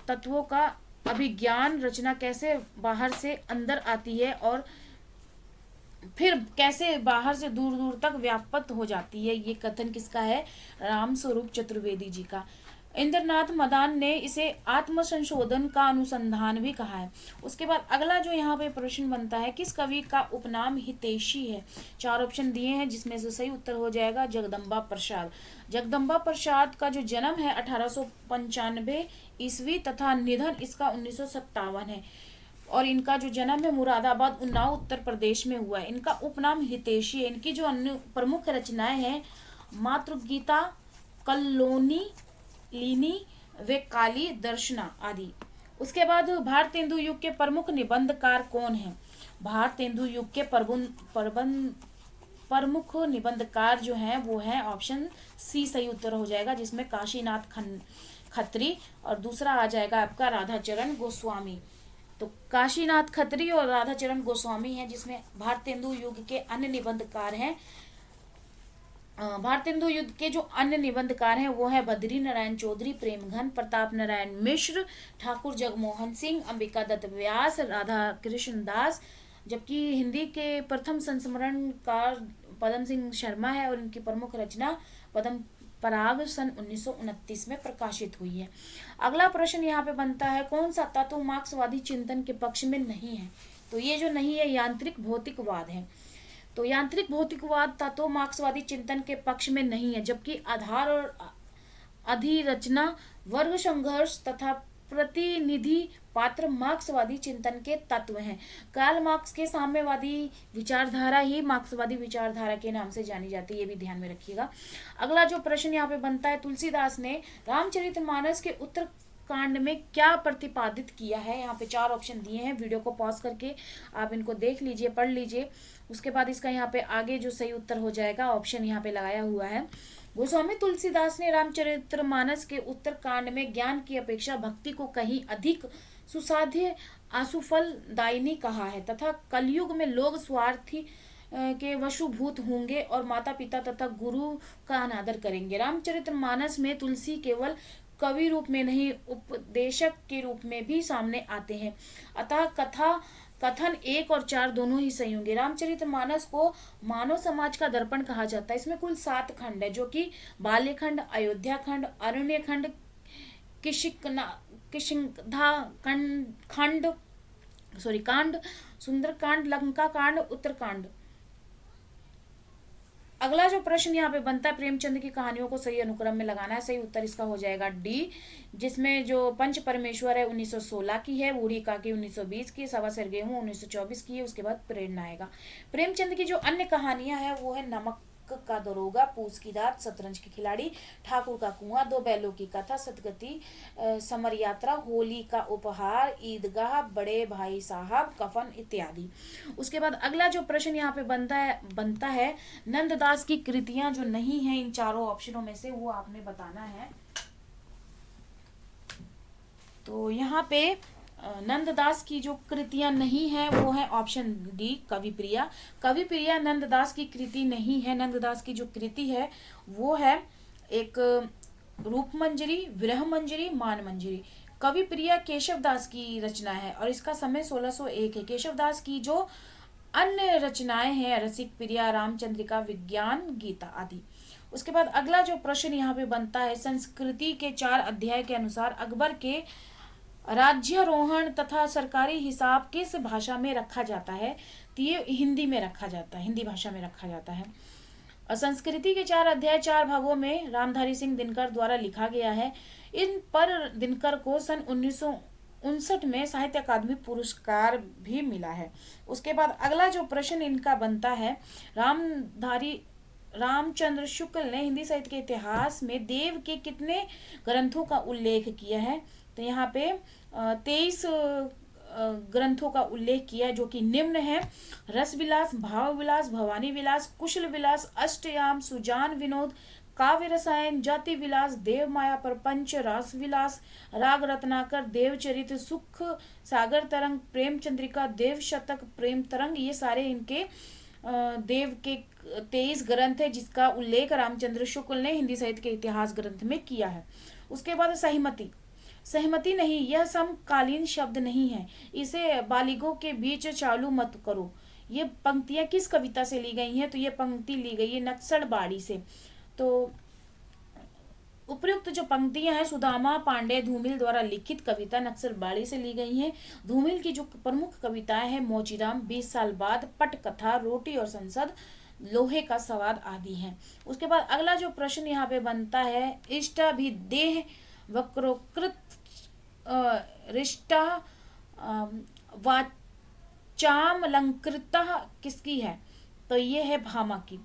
तत्वों का अभिज्ञान, रचना कैसे बाहर से अंदर आती है और फिर कैसे बाहर से दूर दूर तक व्याप्त हो जाती है। ये कथन किसका है? रामस्वरूप चतुर्वेदी जी का। इंद्रनाथ मदान ने इसे आत्म संशोधन का अनुसंधान भी कहा है। उसके बाद अगला जो यहाँ पे प्रश्न बनता है, किस कवि का उपनाम हितैषी है? 4 ऑप्शन दिए हैं, जिसमें से सही उत्तर हो जाएगा जगदम्बा प्रसाद। जगदम्बा प्रसाद का जो जन्म है 1895 ईस्वी तथा निधन इसका 1957 है। और इनका जो जन्म है मुरादाबाद, उन्नाव, उत्तर प्रदेश में हुआ है। इनका उपनाम हितैषी है। इनकी जो अन्य प्रमुख रचनाएं हैं मातृगीता, कल्लोनी, लीनी वे काली दर्शना आदि। उसके बाद भारतेंदु युग के प्रमुख निबंधकार कौन हैं? भारतेंदु युग के प्रमुख निबंधकार जो हैं वो हैं ऑप्शन सी सही उत्तर हो जाएगा, जिसमें काशीनाथ खत्री और दूसरा आ जाएगा आपका राधाचरण गोस्वामी। तो काशीनाथ खत्री और राधाचरण गोस्वामी हैं, जिसमें भारतेंदु युग के अन्य निबंधकार हैं। भारतेंदु युद्ध के जो अन्य निबंधकार हैं वो है बद्री नारायण चौधरी, प्रेमघन, प्रताप नारायण मिश्र, ठाकुर जगमोहन सिंह, अंबिका दत्त व्यास, राधा कृष्ण दास। जबकि हिंदी के प्रथम संस्मरणकार पदम सिंह शर्मा है और इनकी प्रमुख रचना पद्म पराग सन 1929 में प्रकाशित हुई है। अगला प्रश्न यहाँ पे बनता है, कौन सा तत्व मार्क्सवादी चिंतन के पक्ष में नहीं है? तो ये जो नहीं है यांत्रिक भौतिकवाद है। तो यांत्रिक भौतिकवाद तत्व मार्क्सवादी चिंतन के पक्ष में नहीं है, जबकि आधार और अधिरचना, वर्ग संघर्ष तथा प्रतिनिधि पात्र मार्क्सवादी चिंतन के तत्व हैं। कार्ल मार्क्स के साम्यवादी विचारधारा ही मार्क्सवादी विचारधारा के नाम से जानी जाती है, ये भी ध्यान में रखिएगा। अगला जो प्रश्न यहाँ पे बनता है, तुलसीदास ने रामचरितमानस के उत्तर कांड में क्या प्रतिपादित किया है? यहाँ पे 4 ऑप्शन दिए हैं, वीडियो को पॉज करके आप इनको देख लीजिए, पढ़ लीजिए। उसके बाद इसका यहाँ पे आगे जो सही उत्तर हो जाएगा ऑप्शन यहाँ पे लगाया हुआ है। गोस्वामी तुलसीदास ने रामचरितमानस के उत्तर कांड में ज्ञान की अपेक्षा भक्ति को कहीं अधिक सुसाध्य आशुफलदायिनी कहा है तथा कलयुग में लोग स्वार्थी के वशुभूत होंगे और माता पिता तथा गुरु का अनादर करेंगे। रामचरितमानस में तुलसी केवल कवि रूप में नहीं उपदेशक के रूप में भी सामने आते हैं, अतः कथन 1 और 4 दोनों ही सही होंगे। रामचरितमानस को मानव समाज का दर्पण कहा जाता है। इसमें कुल 7 खंड है, जो कि बाल्यखंड, अयोध्या खंड, अरण्य खंड, किष्किंधा कांड, सुंदरकांड, लंका कांड, उत्तरकांड। अगला जो प्रश्न यहाँ पे बनता है, प्रेमचंद की कहानियों को सही अनुक्रम में लगाना है। सही उत्तर इसका हो जाएगा डी, जिसमें जो पंच परमेश्वर है 1916 की है, बूढ़ी काकी 1920 की, सवा सिर गेहूं 1924 की है। उसके बाद प्रेरणा आएगा। प्रेमचंद की जो अन्य कहानियां हैं वो है नमक का दरोगा, पूस की रात, शतरंज के खिलाड़ी, ठाकुर का कुआं, दो बैलों की कथा, सतगति, समर यात्रा, होली का उपहार, ईदगाह, बड़े भाई साहब, कफन इत्यादि। उसके बाद अगला जो प्रश्न यहाँ पे बनता है नंददास की कृतियां जो नहीं है इन चारों ऑप्शनों में से, वो आपने बताना है। तो यहाँ पे नंददास की जो कृतियां नहीं है वो है ऑप्शन डी, कविप्रिया। कविप्रिया नंददास की कृति नहीं है। नंददास की जो कृति है वो है एक रूप मंजरी, विरह मंजरी, मान मंजरी। कविप्रिया केशवदास की रचना है और इसका समय 1601 है। केशवदास की जो अन्य रचनाएं हैं रसिक प्रिया, रामचंद्रिका, विज्ञान गीता आदि। उसके बाद अगला जो प्रश्न यहाँ पे बनता है, संस्कृति के 4 अध्याय के अनुसार अकबर के राज्यारोहण तथा सरकारी हिसाब किस भाषा में रखा जाता है? तो ये हिंदी में रखा जाता है, हिंदी भाषा में रखा जाता है। और संस्कृति के 4 अध्याय 4 भागों में रामधारी सिंह दिनकर द्वारा लिखा गया है। इन पर दिनकर को सन 1959 में साहित्य अकादमी पुरस्कार भी मिला है। उसके बाद अगला जो प्रश्न इनका बनता है, रामचंद्र शुक्ल ने हिंदी साहित्य के इतिहास में देव के कितने ग्रंथों का उल्लेख किया है? तो यहाँ पे 23 ग्रंथों का उल्लेख किया है जो कि निम्न है: रस विलास, भाव विलास, भवानी विलास, कुशल विलास, अष्टयाम, सुजान विनोद, काव्य रसायन, जाति विलास, देव माया प्रपंच, रास विलास, राग रत्नाकर, देवचरित, सुख सागर तरंग, प्रेम चंद्रिका, देव शतक, प्रेम तरंग। ये सारे इनके देव के 23 ग्रंथ है जिसका उल्लेख रामचंद्र शुक्ल ने हिंदी साहित्य के इतिहास ग्रंथ में किया है। उसके बाद सहमति। सहमति नहीं, यह समकालीन शब्द नहीं है, इसे बालिगों के बीच चालू मत करो। ये पंक्तियां किस कविता से ली गई हैं? तो ये पंक्ति ली गई है नक्सलबाड़ी से। तो उपयुक्त जो पंक्तियां हैं सुदामा पांडे धूमिल द्वारा लिखित कविता नक्सलबाड़ी से ली गई हैं। धूमिल की जो प्रमुख कविताएं हैं मोचीराम, 20 साल बाद, पटकथा, रोटी और संसद, लोहे का सवाद आदि हैं। उसके बाद अगला जो प्रश्न यहाँ पे बनता है, इष्टाभिदेह वक्रोकृत रिष्टा वाचाम अलंकृतः किसकी है? तो ये है भामा की।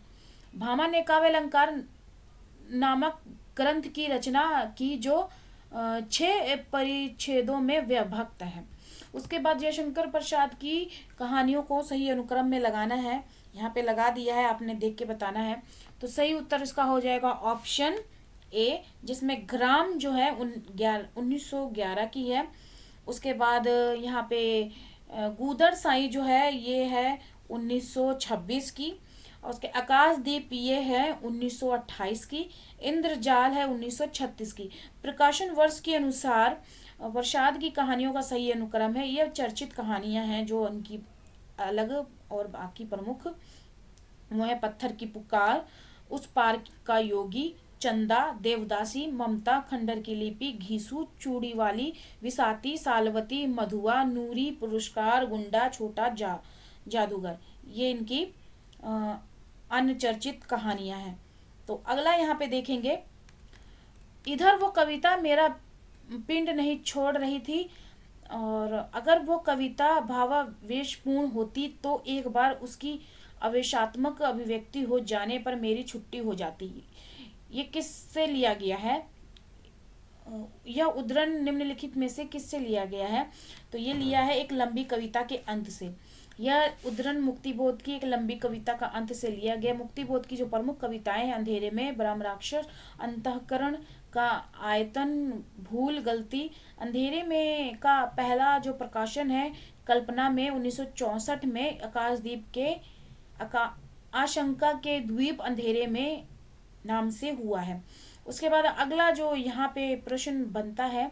भामा ने काव्य अलंकार नामक ग्रंथ की रचना की जो 6 परिच्छेदों में विभक्त है। उसके बाद जयशंकर प्रसाद की कहानियों को सही अनुक्रम में लगाना है। यहाँ पे लगा दिया है, आपने देख के बताना है। तो सही उत्तर इसका हो जाएगा ऑप्शन ए, जिसमें ग्राम जो है 1911 की है। उसके बाद यहाँ पे गूदर साई जो है ये है 1926 की। और उसके आकाशदीप ये है 1928 की। इंद्रजाल है 1936 की। प्रकाशन वर्ष के अनुसार वर्षाद की कहानियों का सही अनुक्रम है। ये चर्चित कहानियां हैं जो उनकी अलग, और बाकी प्रमुख वो है पत्थर की पुकार, उस पार का योगी, चंदा, देवदासी, ममता, खंडर की लिपि, घीसू, चूड़ी वाली, विसाती, सालवती, मधुआ, नूरी, पुरस्कार, गुंडा, छोटा जादूगर। ये इनकी अन्य चर्चित कहानियां हैं। तो अगला यहाँ पे देखेंगे, इधर वो कविता मेरा पिंड नहीं छोड़ रही थी, और अगर वो कविता भावावेशपूर्ण होती तो एक बार उसकी आवेशात्मक अभिव्यक्ति हो जाने पर मेरी छुट्टी हो जाती। ये किससे लिया गया है? यह उद्धरण निम्नलिखित में से किससे लिया गया है? तो ये लिया है एक लंबी कविता के अंत से। यह उद्धरण मुक्तिबोध की एक लंबी कविता का अंत से लिया गया। मुक्तिबोध की जो प्रमुख कविताएं हैं, अंधेरे में, ब्रह्म राक्षस, अंतःकरण का आयतन, भूल गलती। अंधेरे में का पहला जो प्रकाशन है कल्पना में 1964 में आकाशदीप के आशंका के द्वीप अंधेरे में नाम से हुआ है। उसके बाद अगला जो यहाँ पे प्रश्न बनता है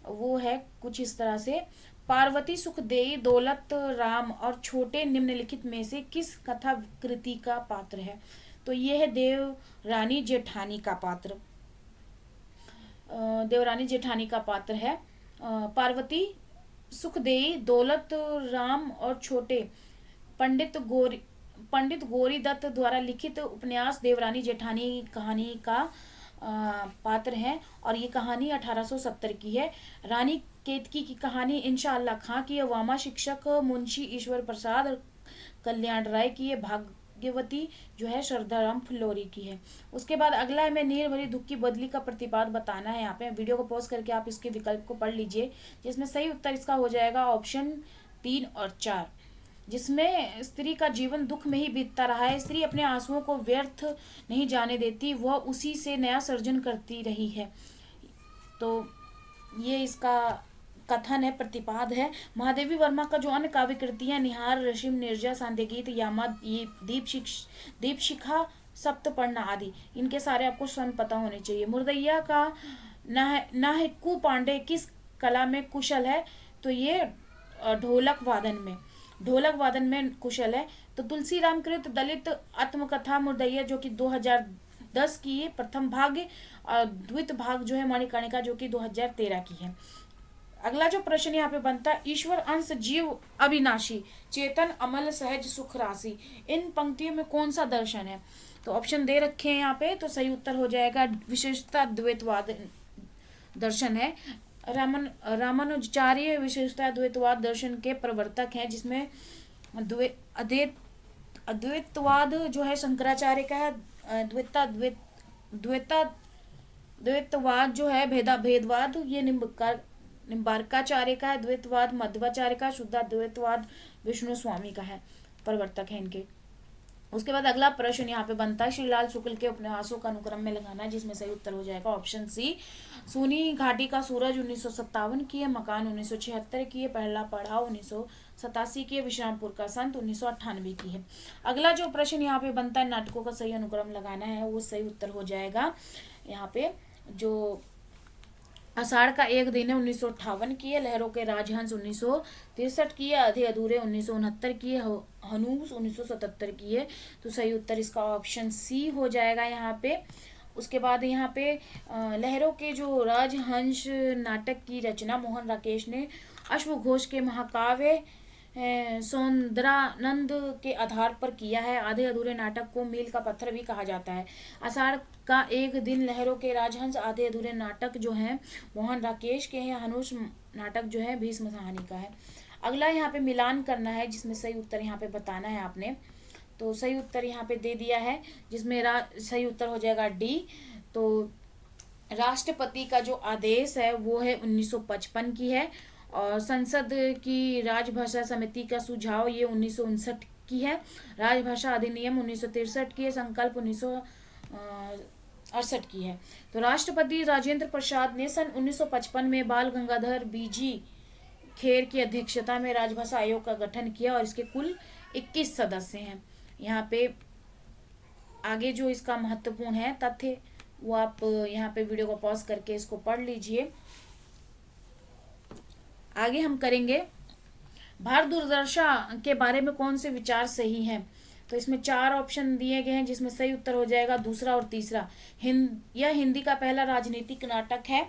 वो है कुछ इस तरह से, पार्वती, सुखदेई, दौलत राम और छोटे निम्नलिखित में से किस कथा कृति का पात्र है? तो ये है देवरानी जेठानी का पात्र। देवरानी जेठानी का पात्र है। पार्वती, सुखदेई, दौलत राम और छोटे पंडित गौरी दत्त द्वारा लिखित उपन्यास देवरानी जेठानी कहानी का पात्र है, और ये कहानी 1870 की है। रानी केतकी की कहानी इंशाअल्लाह खां की है। वामा शिक्षक मुंशी ईश्वर प्रसाद कल्याण राय की है। भाग्यवती जो है श्रद्धाराम फुल्लोरी की है। उसके बाद अगला है, मैं नीर भरी दुख की बदली का प्रतिपाद बताना है। यहाँ पे वीडियो को पॉज करके आप इसके विकल्प को पढ़ लीजिए, जिसमें सही उत्तर इसका हो जाएगा ऑप्शन 3 और 4, जिसमें स्त्री का जीवन दुख में ही बीतता रहा है। स्त्री अपने आंसुओं को व्यर्थ नहीं जाने देती, वह उसी से नया सर्जन करती रही है। तो ये इसका कथन है, प्रतिपाद है। महादेवी वर्मा का जो अन्य काव्य कृतियां निहार, रशिम, निर्जा, सांध्यगीत, यामा, दीप शिखा, सप्तपर्णा आदि, इनके सारे आपको स्वर्ण पता होने चाहिए। मुर्दैया का नाहिकू पांडे किस कला में कुशल है? तो ये ढोलक वादन में कुशल है। तो तुलसीराम कृत दलित आत्मकथा मुर्दैया जो कि 2010 की है प्रथम भाग, और द्वित भाग जो है मणिकर्णिका जो कि 2013 की है। अगला जो प्रश्न यहाँ पे बनता है, ईश्वर अंश जीव अविनाशी, चेतन अमल सहज सुख राशि, इन पंक्तियों में कौन सा दर्शन है? तो ऑप्शन दे रखे हैं यहाँ पे, तो सही उत्तर हो जाएगा विशेषता द्वैतवाद दर्शन है। रामानुजाचार्य विशेषता द्वैतवाद दर्शन के प्रवर्तक हैं, जिसमें अद्वैतवाद जो है शंकराचार्य का है, द्वैतवाद जो है भेदवाद ये निम्बार्काचार्य का है, द्वैतवाद मध्वाचार्य का, शुद्धाद्वैतवाद विष्णु स्वामी का है, प्रवर्तक है इनके। उसके बाद अगला प्रश्न यहाँ पे बनता है, श्रीलाल शुक्ल के उपन्यासों का अनुक्रम में लगाना है, जिसमें सही उत्तर हो जाएगा ऑप्शन सी, सोनी घाटी का सूरज 1957 की है, मकान 1976 की है, पहला पड़ाव 1987 की है, विश्रामपुर का संत 1998 की है। अगला जो प्रश्न यहाँ पे बनता है, नाटकों का सही अनुक्रम लगाना है, वो सही उत्तर हो जाएगा यहाँ पे जो आषाढ़ का एक दिन है 1958 की है, लहरों के राजहंस 1963 की है, आधे अधूरे 1969 की है, हनूस 1977 की है। तो सही उत्तर इसका ऑप्शन सी हो जाएगा यहाँ पे। उसके बाद यहाँ पे लहरों के जो राजहंस नाटक की रचना मोहन राकेश ने अश्वघोष के महाकाव्य सौंदरानंद के आधार पर किया है। आधे अधूरे नाटक को मील का पत्थर भी कहा जाता है। आषाढ़ का एक दिन, लहरों के राजहंस, आधे अधूरे नाटक जो हैं मोहन राकेश के हैं, हनुष नाटक जो है भीष्म कहानी का है। अगला यहाँ पे मिलान करना है, जिसमें सही उत्तर यहाँ पे बताना है आपने। तो सही उत्तर यहाँ पे दे दिया है, जिसमें सही उत्तर हो जाएगा डी। तो राष्ट्रपति का जो आदेश है वो है 1955 की है, और संसद की राजभाषा समिति का सुझाव ये 1959 की है, राजभाषा अधिनियम 1963 की है, संकल्प 1968 की है। तो राष्ट्रपति राजेंद्र प्रसाद ने सन 1955 में बाल गंगाधर बीजी खेर की अध्यक्षता में राजभाषा आयोग का गठन किया, और इसके कुल 21 सदस्य हैं। यहाँ पे आगे जो इसका महत्वपूर्ण है तथ्य, वो आप यहाँ पे वीडियो को पॉज करके इसको पढ़ लीजिए। आगे हम करेंगे भारत दूरदर्शा के बारे में कौन से विचार सही हैं। तो इसमें 4 ऑप्शन दिए गए हैं, जिसमें सही उत्तर हो जाएगा दूसरा और तीसरा। यह हिंदी का पहला राजनीतिक नाटक है,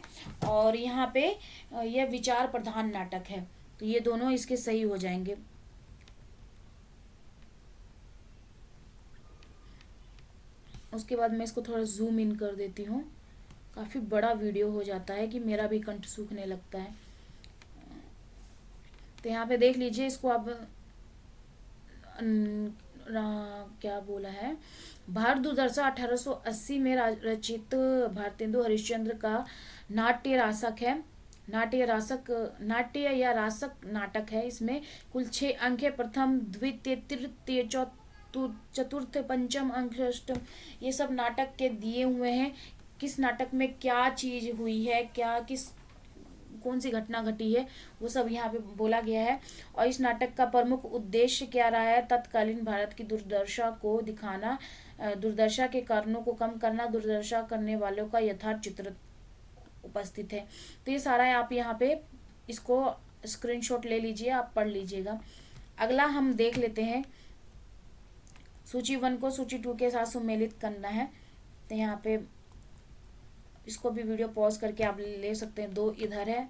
और यहाँ पे यह विचार प्रधान नाटक है। तो ये दोनों इसके सही हो जाएंगे। उसके बाद मैं इसको थोड़ा जूम इन कर देती हूँ, काफ़ी बड़ा वीडियो हो जाता है कि मेरा भी कंठ सूखने लगता है। तो यहाँ पे देख लीजिए, इसको आप क्या बोला है, भारत दूरदर्शा 1880 में रचित भारतेंदु हरिश्चंद्र का नाट्य या रासक नाटक है। इसमें कुल 6 अंक है, प्रथम, द्वितीय, तृतीय, चतुर्थ, पंचम अंक, षष्ठम, ये सब नाटक के दिए हुए हैं। किस नाटक में क्या चीज हुई है, कौन सी घटना घटी है, वो सब यहाँ पे बोला गया है। और इस नाटक का प्रमुख उद्देश्य क्या रहा है, तत्कालीन भारत की दुर्दशा को दिखाना, दुर्दशा के कारणों को कम करना, दुर्दशा करने वालों का यथार्थ चित्र उपस्थित है। तो ये सारा आप यहाँ पे इसको स्क्रीनशॉट ले लीजिए, आप पढ़ लीजिएगा। अगला हम देख लेते हैं, सूची 1 को सूची 2 के साथ सम्मिलित करना है। तो यहाँ पे इसको भी वीडियो पॉज करके आप ले सकते हैं। 2 इधर है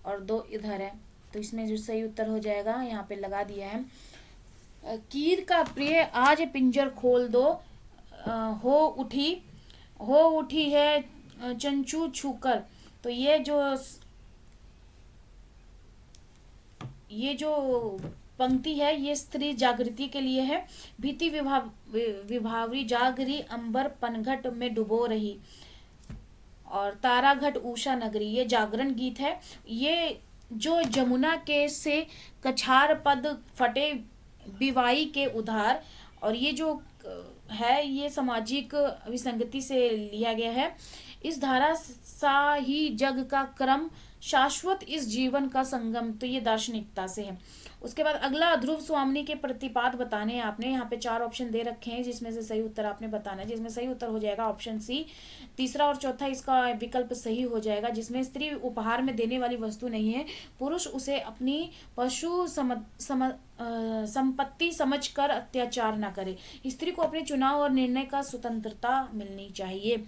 और 2 इधर है। तो इसमें जो सही उत्तर हो जाएगा यहाँ पे लगा दिया है, कीर का प्रिय आज पिंजर खोल दो, हो उठी है चंचू छूकर। तो ये जो पंक्ति है ये स्त्री जागृति के लिए है। भीति विभावरी जागरी अंबर पनघट में डुबो रही, और ताराघट उषा नगरी ये जागरण गीत है। ये जो जमुना के से कछार पद फटे बिवाई के उधार, और ये जो है ये सामाजिक विसंगति से लिया गया है। इस धारा सा ही जग का क्रम शाश्वत इस जीवन का संगम, तो ये दार्शनिकता से है। उसके बाद अगला ध्रुव स्वामिनी के प्रतिपाद बताने हैं आपने। यहाँ पे 4 ऑप्शन दे रखे हैं जिसमें से सही उत्तर आपने बताना है, जिसमें सही उत्तर हो जाएगा ऑप्शन सी। तीसरा और चौथा इसका विकल्प सही हो जाएगा, जिसमें स्त्री उपहार में देने वाली वस्तु नहीं है, पुरुष उसे अपनी पशु संपत्ति समझकर अत्याचार न करे, स्त्री को अपने चुनाव और निर्णय का स्वतंत्रता मिलनी चाहिए।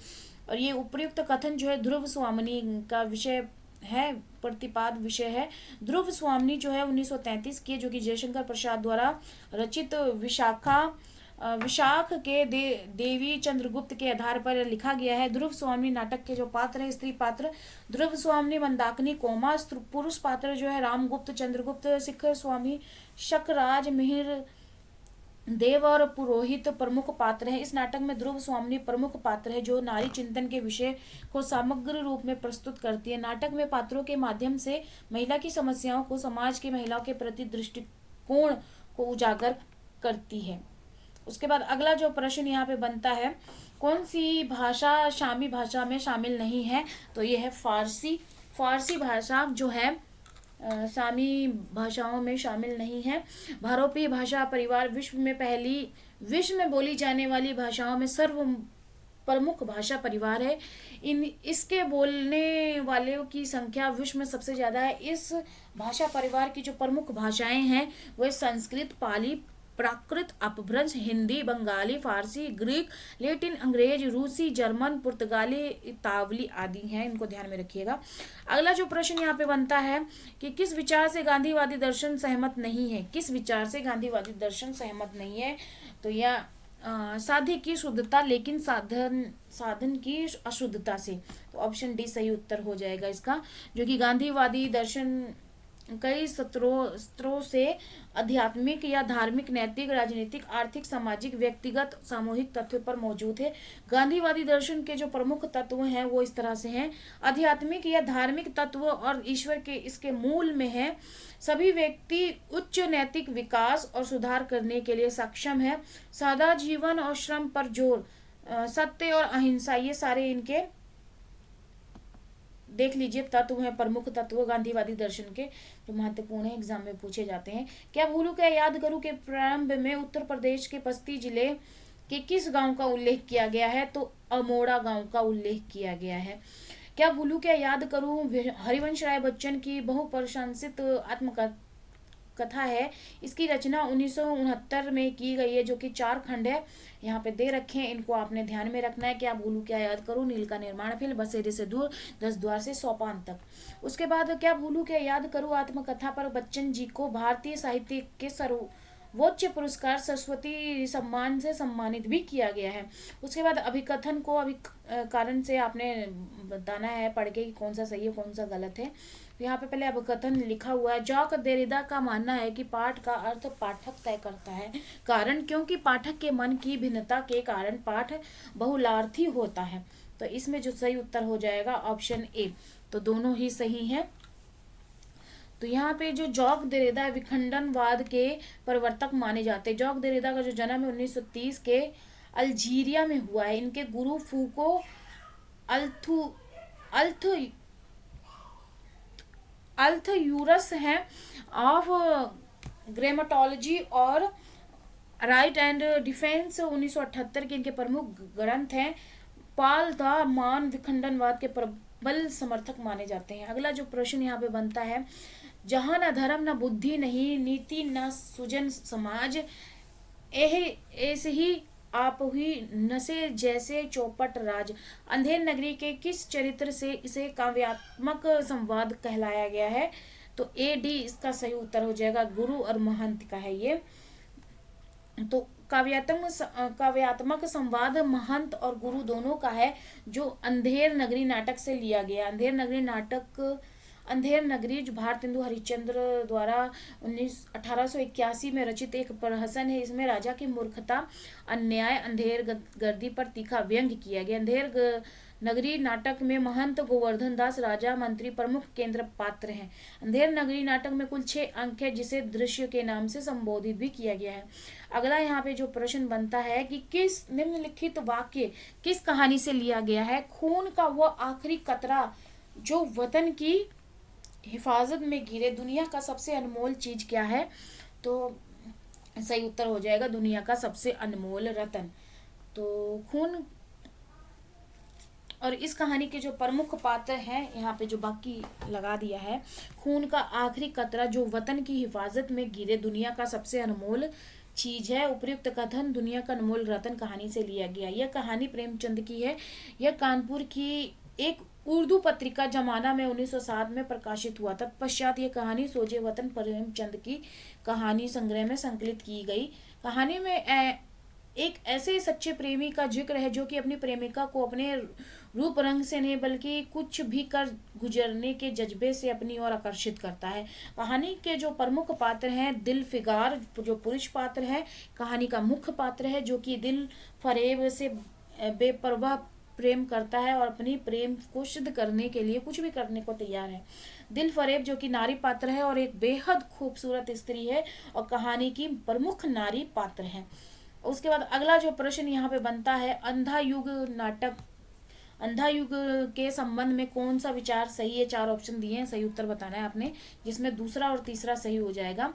और ये उपयुक्त कथन जो है ध्रुव स्वामिनी का विषय है, प्रतिपाद विषय है। ध्रुव स्वामिनी जो है 1933 की, जो कि जयशंकर प्रसाद द्वारा रचित विशाख के देवी चंद्रगुप्त के आधार पर लिखा गया है। ध्रुव स्वामिनी नाटक के जो पात्र है, स्त्री पात्र ध्रुव स्वामिनी मंदाकिनी कोमा, पुरुष पात्र जो है रामगुप्त, चंद्रगुप्त, शिखर स्वामी, शकराज, मिहिर देव और पुरोहित प्रमुख पात्र है। इस नाटक में ध्रुव स्वामिनी प्रमुख पात्र है जो नारी चिंतन के विषय को समग्र रूप में प्रस्तुत करती है। नाटक में पात्रों के माध्यम से महिला की समस्याओं को, समाज की महिलाओं के प्रति दृष्टिकोण को उजागर करती है। उसके बाद अगला जो प्रश्न यहाँ पे बनता है, कौन सी भाषा शामी भाषा में शामिल नहीं है, तो ये है फारसी। फारसी भाषा जो है सामी भाषाओं में शामिल नहीं है। भारोपीय भाषा परिवार विश्व में बोली जाने वाली भाषाओं में सर्व प्रमुख भाषा परिवार है। इसके बोलने वालों की संख्या विश्व में सबसे ज़्यादा है। इस भाषा परिवार की जो प्रमुख भाषाएं हैं वह संस्कृत, पाली, प्राकृत, अपभ्रंश, हिंदी, बंगाली, फारसी, ग्रीक, लैटिन, अंग्रेज, रूसी, जर्मन, पुर्तगाली, इतावली आदि हैं। इनको ध्यान में रखिएगा। अगला जो प्रश्न यहाँ पे बनता है कि किस विचार से गांधीवादी दर्शन सहमत नहीं है, किस विचार से गांधीवादी दर्शन सहमत नहीं है, तो यह साध्य की शुद्धता लेकिन साधन की अशुद्धता से, तो ऑप्शन डी सही उत्तर हो जाएगा इसका, जो कि गांधीवादी दर्शन कई स्तरों से आध्यात्मिक या धार्मिक, नैतिक, राजनीतिक, आर्थिक, सामाजिक, व्यक्तिगत, सामूहिक तत्व पर मौजूद है। गांधीवादी दर्शन के जो प्रमुख तत्व हैं वो इस तरह से हैं। आध्यात्मिक या धार्मिक तत्व और ईश्वर के इसके मूल में है। सभी व्यक्ति उच्च नैतिक विकास और सुधार करने के लिए सक्षम है। सादा जीवन और श्रम पर जोर, सत्य और अहिंसा, ये सारे इनके देख लीजिए तत्व हैं, प्रमुख तत्व गांधीवादी दर्शन के जो महत्वपूर्ण है, एग्जाम में पूछे जाते हैं। क्या भूलू क्या याद करूं के प्रारंभ में उत्तर प्रदेश के बस्ती जिले के किस गांव का उल्लेख किया गया है, तो अमोड़ा गांव का उल्लेख किया गया है। क्या भूलू क्या याद करूं हरिवंश राय बच्चन की बहुप्रशंसित आत्मकथा है। इसकी रचना 1969 में की गई है, जो कि 4 खंड है, यहाँ पे दे रखे हैं, इनको आपने ध्यान में रखना है। क्या भूलू क्या याद करूं, नील का निर्माण फिल्म, बसेरे से दूर, 10 द्वार से सोपान तक। उसके बाद क्या भूलू क्या याद करूं आत्मकथा पर बच्चन जी को भारतीय साहित्य के सर्वोच्च पुरस्कार सरस्वती सम्मान से सम्मानित भी किया गया है। उसके बाद अभिकथन को कारण से आपने बताना है पढ़ के कि कौन सा सही है कौन सा गलत है। तो यहाँ पे पहले अभिकथन लिखा हुआ है। जॉक देरिदा का मानना है कि पाठ का अर्थ पाठक तय करता है, कारण क्योंकि पाठक के मन की भिन्नता के कारण पाठ बहुलार्थी होता है। तो इसमें जो सही उत्तर हो जाएगा ऑप्शन ए, तो दोनों ही सही हैं। तो यहाँ पे जो जॉक देरिदा विखंडनवाद के प्रवर्तक माने जाते हैं। जॉक देरिदा का जो जन्म है 1930 के अल्जीरिया में हुआ है। इनके गुरु फूको अल्थयूरस हैं ऑफ ग्रामेटोलॉजी और राइट एंड डिफेंस 1978 के इनके प्रमुख ग्रंथ हैं। पाल द मान विखंडनवाद के प्रबल समर्थक माने जाते हैं। अगला जो प्रश्न यहाँ पे बनता है, जहाँ न धर्म न बुद्धि नहीं नीति न सुजन समाज, ऐसे ही आप हुई नशे जैसे चौपट राज, अंधेर नगरी के किस चरित्र से इसे काव्यात्मक संवाद कहलाया गया है, तो ए डी इसका सही उत्तर हो जाएगा। गुरु और महंत का है ये। तो काव्यात्मक संवाद महंत और गुरु दोनों का है, जो अंधेर नगरी नाटक से लिया गया। अंधेर नगरी नाटक अंधेर नगरी जो भारतेंदु हरिश्चंद्र द्वारा 1881 में रचित एक प्रहसन है। इसमें राजा की मूर्खता, अन्याय, अंधेर गर्दी पर तीखा व्यंग्य किया गया। नगरी नाटक में महंत गोवर्धन दास राजा मंत्री प्रमुख केंद्र पात्र हैं। अंधेर नगरी नाटक में कुल 6 अंक है, जिसे दृश्य के नाम से संबोधित भी किया गया है। अगला यहाँ पे जो प्रश्न बनता है कि किस निम्नलिखित वाक्य किस कहानी से लिया गया है। खून का वो आखिरी कतरा जो वतन की हिफाजत में गिरे, दुनिया का सबसे अनमोल चीज क्या है? तो सही उत्तर हो जाएगा दुनिया का सबसे अनमोल रतन। तो खून, और इस कहानी के जो प्रमुख पात्र हैं यहाँ पे जो बाकी लगा दिया है, खून का आखिरी कतरा जो वतन की हिफाजत में गिरे, दुनिया का सबसे अनमोल चीज है। उपयुक्त कथन दुनिया का अनमोल रतन कहानी से लिया गया। यह कहानी प्रेमचंद की है। यह कानपुर की एक उर्दू पत्रिका जमाना में 1907 में प्रकाशित हुआ। तत्पश्चात यह कहानी सोजे वतन प्रेमचंद की कहानी संग्रह में संकलित की गई। कहानी में एक ऐसे सच्चे प्रेमी का जिक्र है जो कि अपनी प्रेमिका को अपने रूप रंग से नहीं बल्कि कुछ भी कर गुजरने के जज्बे से अपनी ओर आकर्षित करता है। कहानी के जो प्रमुख पात्र हैं, दिल फिगार जो पुरुष पात्र है, कहानी का मुख्य पात्र है जो कि दिल फरेब से बेपरवाह प्रेम करता है और अपनी प्रेम को सिद्ध करने के लिए कुछ भी करने को तैयार है। दिल फरेब जो कि नारी पात्र है और एक बेहद खूबसूरत स्त्री है और कहानी की प्रमुख नारी पात्र है। उसके बाद अगला जो प्रश्न यहाँ पे बनता है, अंधा युग नाटक, अंधा युग के संबंध में कौन सा विचार सही है? 4 ऑप्शन दिए हैं, सही उत्तर बताना है आपने, जिसमें दूसरा और तीसरा सही हो जाएगा।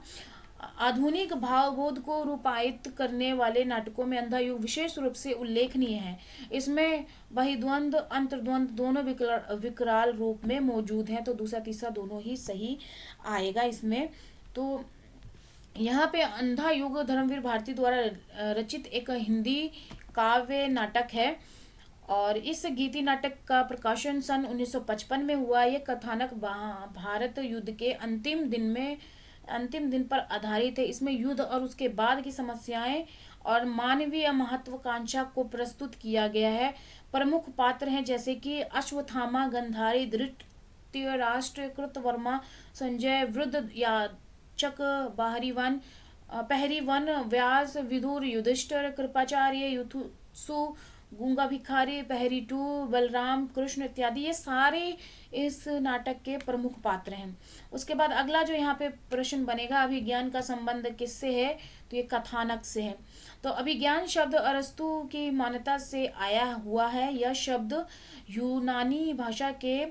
आधुनिक भावबोध को रूपायित करने वाले नाटकों में अंधा युग विशेष रूप से उल्लेखनीय है। इसमें बहिद्वंद अंतर्द्वंद दोनों विकराल रूप में मौजूद हैं, तो दूसरा तीसरा दोनों ही सही आएगा इसमें। तो यहाँ पे अंधा युग धर्मवीर भारती द्वारा रचित एक हिंदी काव्य नाटक है और इस गीति नाटक का प्रकाशन सन 1955 में हुआ। ये कथानक भारत युद्ध के अंतिम दिन पर आधारित है। इसमें युद्ध और उसके बाद की समस्याएं और मानवीय महत्वाकांक्षा को प्रस्तुत किया गया है। प्रमुख पात्र हैं जैसे कि अश्वत्थामा, गंधारी, धृतराष्ट्र, कृतवर्मा, संजय, वृद्ध याचक, पहरीवन, व्यास, विदुर, युधिष्ठिर, कृपाचार्य, युथुसु, गूंगा भिखारी, पहरीटू, बलराम, कृष्ण इत्यादि, ये सारे इस नाटक के प्रमुख पात्र हैं। उसके बाद अगला जो यहाँ पे प्रश्न बनेगा, अभिज्ञान का संबंध किससे है? तो ये कथानक से है। तो अभिज्ञान शब्द अरस्तु की मान्यता से आया हुआ है। यह शब्द यूनानी भाषा के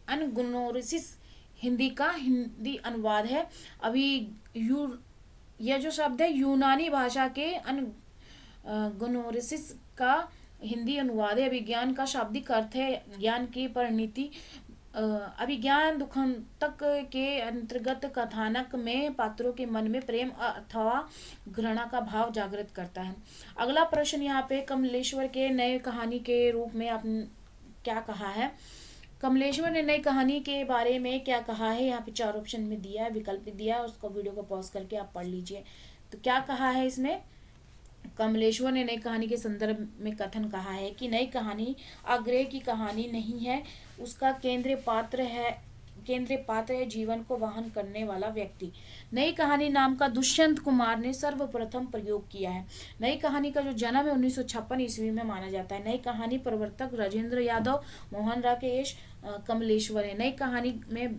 अनगुनोरिसिस हिंदी अनुवाद है। यह जो शब्द है यूनानी भाषा के अनगुनोरिसिस का हिंदी अनुवाद है। अभिज्ञान का शाब्दिक अर्थ है ज्ञान की परिणति। अभिज्ञान दुखंतक के अंतर्गत कथानक में पात्रों के मन में प्रेम अथवा घृणा का भाव जागृत करता है। अगला प्रश्न यहाँ पे, कमलेश्वर के नए कहानी के रूप में आपने क्या कहा है? कमलेश्वर ने नई कहानी के बारे में क्या कहा है? यहाँ पे 4 ऑप्शन में दिया है, विकल्प दिया है, उसको वीडियो को पॉज करके आप पढ़ लीजिए। तो क्या कहा है इसमें? कमलेश्वर ने नई कहानी के संदर्भ में कथन कहा है कि नई कहानी आग्रह की कहानी नहीं है, उसका केंद्रीय पात्र है जीवन को वहन करने वाला व्यक्ति। नई कहानी नाम का दुष्यंत कुमार ने सर्वप्रथम प्रयोग किया है। नई कहानी का जो जन्म है 1956 ईस्वी में माना जाता है। नई कहानी प्रवर्तक राजेंद्र यादव, मोहन राकेश, कमलेश्वर है। नई कहानी में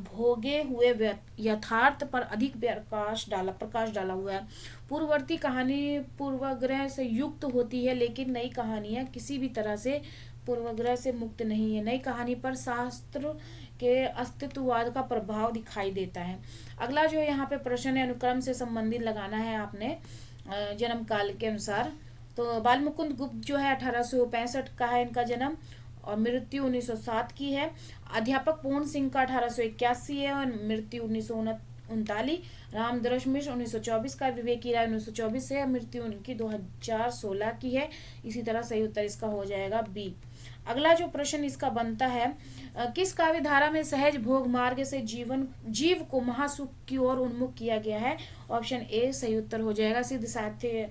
भोगे हुए यथार्थ पर अधिक प्रकाश डाला हुआ है। पूर्ववर्ती कहानी पूर्वाग्रह से युक्त होती है, लेकिन नई कहानियां किसी भी तरह से पूर्वाग्रह से मुक्त नहीं है। नई कहानी पर शास्त्र के अस्तित्ववाद का प्रभाव दिखाई देता है। अगला जो यहाँ पे प्रश्न है, अनुक्रम से संबंधित लगाना है आपने जन्म काल के अनुसार। तो बाल मुकुंद गुप्त जो है 1865 का है इनका जन्म और मृत्यु 1907 की है। अध्यापक पूर्ण सिंह का 1881 है और मृत्यु 1939। रामदरस मिश्र 1924 का, विवेकी राय 1924 से, मृत्यु उनकी 2016 की है। इसी तरह सही उत्तर इसका हो जाएगा बी। अगला जो प्रश्न इसका बनता है, किस काव्य धारा में सहज भोग मार्ग से जीव को महासुख की ओर उन्मुख किया गया है? ऑप्शन ए सही उत्तर हो जाएगा। सिद्ध साहित्य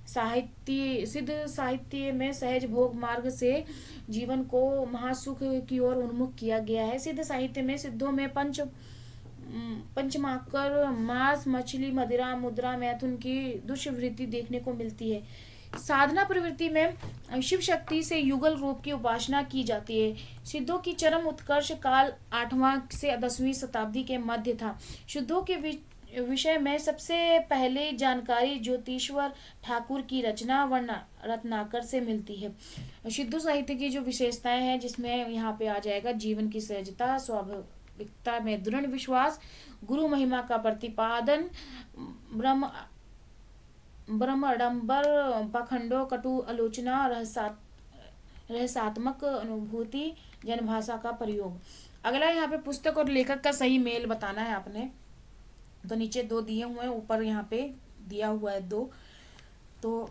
सिद्ध साहित्य में सहज भोग मार्ग से जीवन को महासुख की ओर उन्मुख किया गया है। सिद्ध साहित्य में सिद्धों में पंचमाकर, मांस, मछली, मदिरा, मुद्रा, मैथुन की दुष्वृत्ति देखने को मिलती है। साधना प्रवृत्ति में शिव शक्ति से युगल रूप की उपासना की जाती है। सिद्धों की चरम उत्कर्ष काल 8वां से 10वीं शताब्दी के मध्य था। सिद्धों के विषय में सबसे पहले जानकारी ज्योतिश्वर ठाकुर की रचना वर्ण रत्नाकर से मिलती है। सिद्धू साहित्य की जो विशेषताएं हैं, जिसमें यहाँ पे आ जाएगा जीवन की सहजता, स्वाभाविकता में दृढ़ विश्वास, गुरु महिमा का प्रतिपादन, ब्रह्मडंबर, पाखंडों, कटु आलोचना, रहस्यात्मक अनुभूति, जनभाषा का प्रयोग। अगला यहाँ पे पुस्तक और लेखक का सही मेल बताना है आपने। तो नीचे 2 दिए हुए हैं, ऊपर यहाँ पे दिया हुआ है 2। तो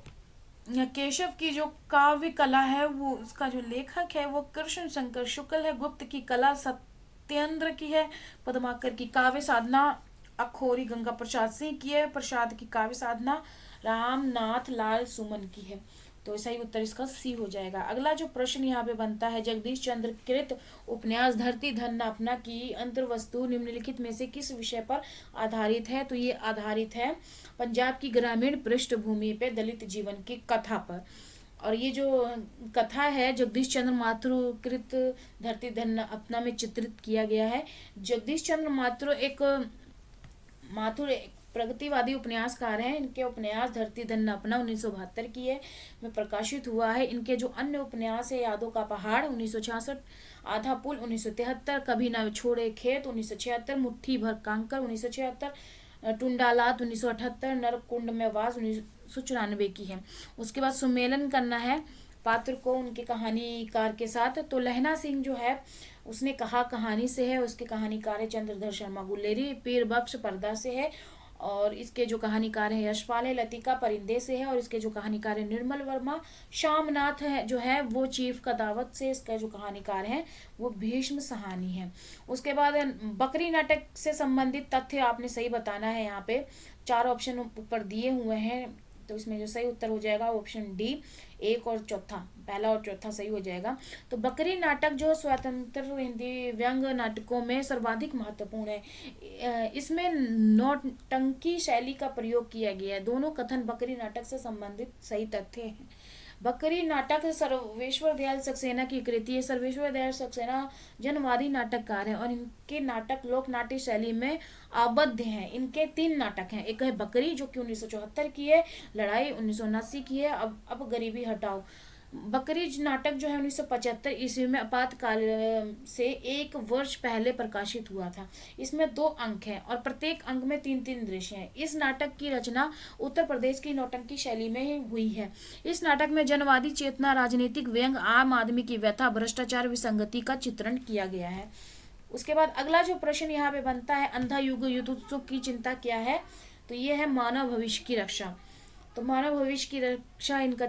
केशव की जो काव्य कला है, वो उसका जो लेखक है वो कृष्ण शंकर शुक्ल है। गुप्त की कला सत्येंद्र की है। पद्माकर की काव्य साधना अखोरी गंगा प्रसाद सिंह की है। प्रसाद की काव्य साधना रामनाथ लाल सुमन की है। तो सही उत्तर इसका सी हो जाएगा। अगला जो प्रश्न यहाँ पे बनता है, जगदीश चंद्र कृत उपन्यास धरती धन अपना की अंतर्वस्तु निम्नलिखित में से किस विषय पर आधारित है? तो ये आधारित है पंजाब की ग्रामीण पृष्ठभूमि पे दलित जीवन की कथा पर। और ये जो कथा है जगदीश चंद्र माथुर कृत धरती धन अपना में चित्रित किया गया है। जगदीश चंद्र माथुर एक प्रगतिवादी उपन्यासकार हैं। इनके उपन्यास धरती धन अपना 1972 की है में प्रकाशित हुआ है। इनके जो अन्य उपन्यास है, यादों का पहाड़ 1966, आधा पुल 1973, कभी ना छोड़े खेत 1976, मुट्ठी भर कांकर 1976, टुंडालात 1978, नरकुंड में वास 1994 की है। उसके बाद सुमेलन करना है पात्र को उनके कहानीकार के साथ। तो लहना सिंह जो है उसने कहा कहानी से है, उसके कहानीकार है चंद्रधर शर्मा गुलेरी। पीर बख्श पर्दा से है और इसके जो कहानीकार है यशपाल है। लतिका परिंदे से है और इसके जो कहानीकार है निर्मल वर्मा। श्यामनाथ है जो है वो चीफ का दावत से, इसका जो कहानीकार है वो भीष्म सहानी है। उसके बाद बकरी नाटक से संबंधित तथ्य आपने सही बताना है। यहाँ पे 4 ऑप्शन ऊपर दिए हुए हैं, तो इसमें जो सही उत्तर हो जाएगा ऑप्शन डी, 1 और चौथा, पहला और चौथा सही हो जाएगा। तो बकरी नाटक जो स्वतंत्र हिंदी व्यंग नाटकों में सर्वाधिक महत्वपूर्ण है। इसमें नौटंकी शैली का प्रयोग किया गया है। दोनों कथन बकरी नाटक से संबंधित सही तथ्य हैं। बकरी नाटक सर्वेश्वर दयाल सक्सेना की कृति है। सर्वेश्वर दयाल सक्सेना जनवादी नाटककार हैं और इनके नाटक लोक नाट्य शैली में आबद्ध हैं। इनके 3 नाटक हैं। एक है बकरी जो कि 1974 की है, लड़ाई 1979 की है, अब गरीबी हटाओ। बकरी नाटक जो है 1975 ईस्वी में आपातकाल से 1 वर्ष पहले प्रकाशित हुआ था। इसमें 2 अंक हैं और प्रत्येक अंक में 3-3 दृश्य हैं। इस नाटक की रचना उत्तर प्रदेश की नौटंकी शैली में हुई है। इस नाटक में जनवादी चेतना, राजनीतिक व्यंग, आम आदमी की व्यथा, भ्रष्टाचार, विसंगति का चित्रण किया गया है। उसके बाद अगला जो प्रश्न यहाँ पे बनता है, अंधा युग युद्धोत्सव की चिंता क्या है? तो ये है मानव भविष्य की रक्षा। तो मानव भविष्य की रक्षा इनका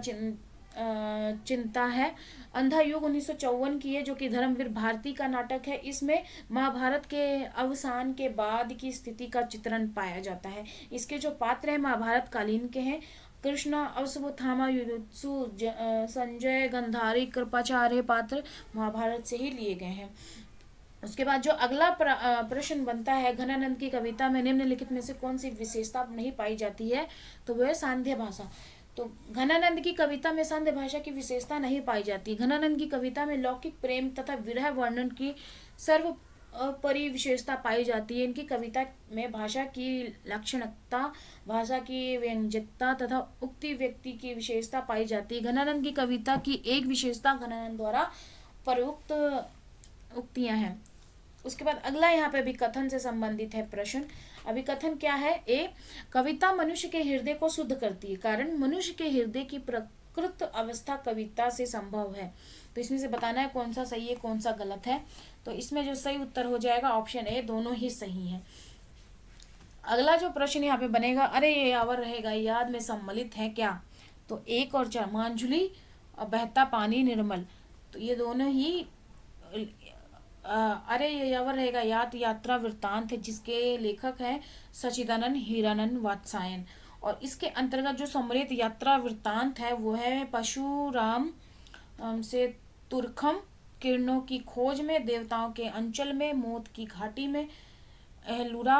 चिंता है। अंधा युग 1954 की है जो कि धर्मवीर भारती का नाटक है। इसमें महाभारत के अवसान के बाद की स्थिति का चित्रण पाया जाता है। इसके जो पात्र हैं महाभारत कालीन के हैं। कृष्णा, अश्वत्थामा, युयुत्सु, संजय, गंधारी, कृपाचार्य पात्र महाभारत से ही लिए गए हैं। उसके बाद जो अगला प्रश्न बनता है, घनानंद की कविता में निम्नलिखित में से कौन सी विशेषता नहीं पाई जाती है? तो वह है सांध्य भाषा। तो घनानंद की कविता में सांध्य भाषा की विशेषता नहीं पाई जाती। घनानंद की कविता में लौकिक प्रेम तथा विरह वर्णन की सर्वोपरि विशेषता पाई जाती है। इनकी कविता में भाषा की लक्षणता, भाषा की व्यंजकता तथा उक्ति व्यक्ति की विशेषता पाई जाती है। घनानंद की कविता की एक विशेषता घनानंद द्वारा प्रयुक्त उक्तियां हैं। उसके बाद अगला यहाँ पे अभिकथन से संबंधित है प्रश्न। अभिकथन क्या है? ए, कविता मनुष्य के हृदय को शुद्ध करती है, कारण मनुष्य के हृदय की प्रकृत अवस्था कविता से संभव है। तो इसमें से बताना है कौन सा सही है कौन सा गलत है। तो इसमें जो सही उत्तर हो जाएगा ऑप्शन ए, दोनों ही सही है। अगला जो प्रश्न यहाँ पे बनेगा, अरे ये यावर रहेगा याद में सम्मिलित है क्या? तो 1 और 4, मांझुली और बहता पानी निर्मल। तो ये दोनों ही अरे ये यावर रहेगा याद यात्रा वृत्तांत है, जिसके लेखक हैं सचिदानंद हीरानंद वात्सायन। और इसके अंतर्गत जो सम्मिलित यात्रा वृत्तांत है वो है परशुराम से तुरखम, किरणों की खोज में, देवताओं के अंचल में, मौत की घाटी में, एहलुरा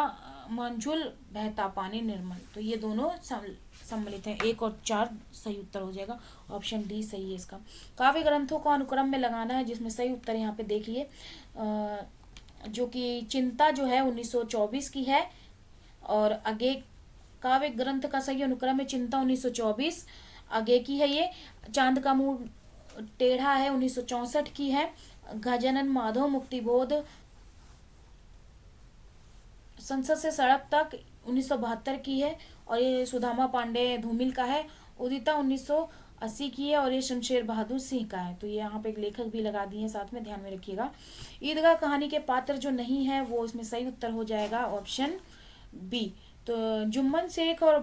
मंजुल, बहता पानी निर्मल। तो ये दोनों सम्मिलित हैं। 1 और 4 सही उत्तर हो जाएगा। ऑप्शन डी सही है इसका। काव्य ग्रंथों को अनुक्रम में लगाना है, जिसमें सही उत्तर यहाँ पे देखिए जो कि चिंता जो है 1924 की है, और आगे काव्य ग्रंथ का सही अनुक्रम है चिंता 1924 आगे की है। ये चांद का मुंह टेढ़ा है 1964 की है। गजानन माधव मुक्तिबोध संसद से सड़क तक 1972 की है, और ये सुदामा पांडे धूमिल का है। उदिता 1980 की है, और ये शमशेर बहादुर सिंह का है। तो ये यहाँ पे एक लेखक भी लगा दिए हैं, साथ में ध्यान में रखिएगा। ईदगाह कहानी के पात्र जो नहीं है वो इसमें सही उत्तर हो जाएगा ऑप्शन बी। तो जुम्मन शेख और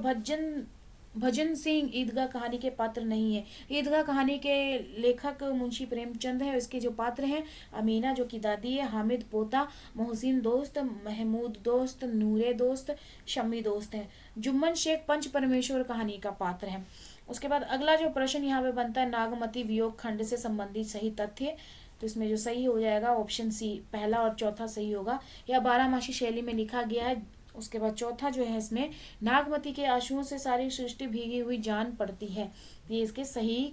भजन सिंह ईदगाह कहानी के पात्र नहीं है। ईदगाह कहानी के लेखक मुंशी प्रेमचंद है। इसके जो पात्र हैं अमीना जो कि दादी है, हामिद पोता, मोहसिन दोस्त, महमूद दोस्त, नूरे दोस्त, शमी दोस्त है। जुम्मन शेख पंच परमेश्वर कहानी का पात्र है। उसके बाद अगला जो प्रश्न यहाँ पे बनता है नागमती वियोग खंड से संबंधित सही तथ्य। तो इसमें जो सही हो जाएगा ऑप्शन सी, पहला और चौथा सही होगा। या 12मासी शैली में लिखा गया है। उसके बाद चौथा जो है इसमें नागमती के आंसुओं से सारी सृष्टि भीगी हुई जान पड़ती है। ये इसके सही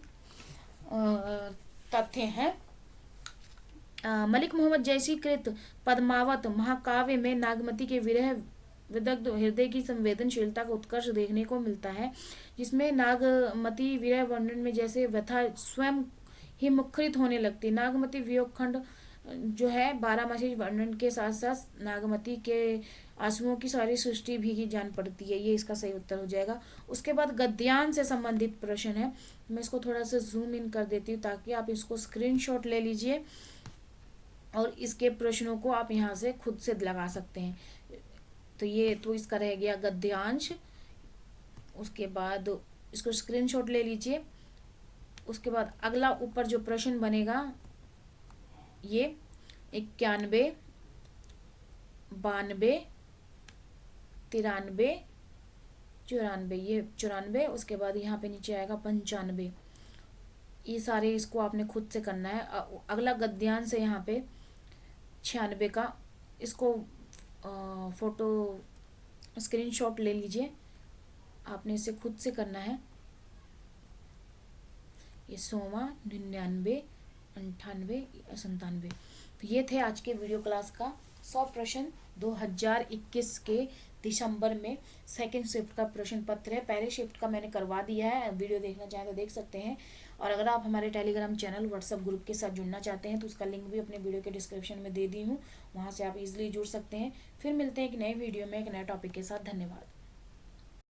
तथ्य हैं। मलिक मोहम्मद जैसी कृत पद्मावत महाकाव्य में नागमती के विरह विदग्ध हृदय की संवेदनशीलता का उत्कर्ष देखने को मिलता है, जिसमें नागमती विरह वर्णन में जैसे व्यथा स्वयं ही मुखरित होने लगती। नागमती वियोग खंड जो है 12मासी वर्णन के साथ साथ नागमती के आंसुओं की सारी सृष्टि भीगी जान पड़ती है। ये इसका सही उत्तर हो जाएगा। उसके बाद गद्यांश से संबंधित प्रश्न है। मैं इसको थोड़ा सा जूम इन कर देती हूँ ताकि आप इसको स्क्रीनशॉट ले लीजिए, और इसके प्रश्नों को आप यहाँ से खुद से लगा सकते हैं। तो ये तो इसका रह गया गद्यांश। उसके बाद इसको स्क्रीनशॉट ले लीजिए। उसके बाद अगला ऊपर जो प्रश्न बनेगा ये 91, 92, 93, 94, ये 94। उसके बाद यहाँ पे नीचे आएगा 95। ये सारे इसको आपने खुद से करना है। अगला गद्यांश है यहाँ पे 96 का। इसको फोटो स्क्रीनशॉट ले लीजिए, आपने इसे खुद से करना है। ये 100वां, 99, 98, 97। तो ये थे आज के वीडियो क्लास का 100 प्रश्न 2021 के दिसंबर में सेकंड शिफ्ट का प्रश्न पत्र है। पहले शिफ्ट का मैंने करवा दिया है, वीडियो देखना चाहें तो देख सकते हैं। और अगर आप हमारे टेलीग्राम चैनल व्हाट्सएप ग्रुप के साथ जुड़ना चाहते हैं तो उसका लिंक भी अपने वीडियो के डिस्क्रिप्शन में दे दी हूँ, वहाँ से आप इजीली जुड़ सकते हैं। फिर मिलते हैं एक नए वीडियो में एक नए टॉपिक के साथ। धन्यवाद।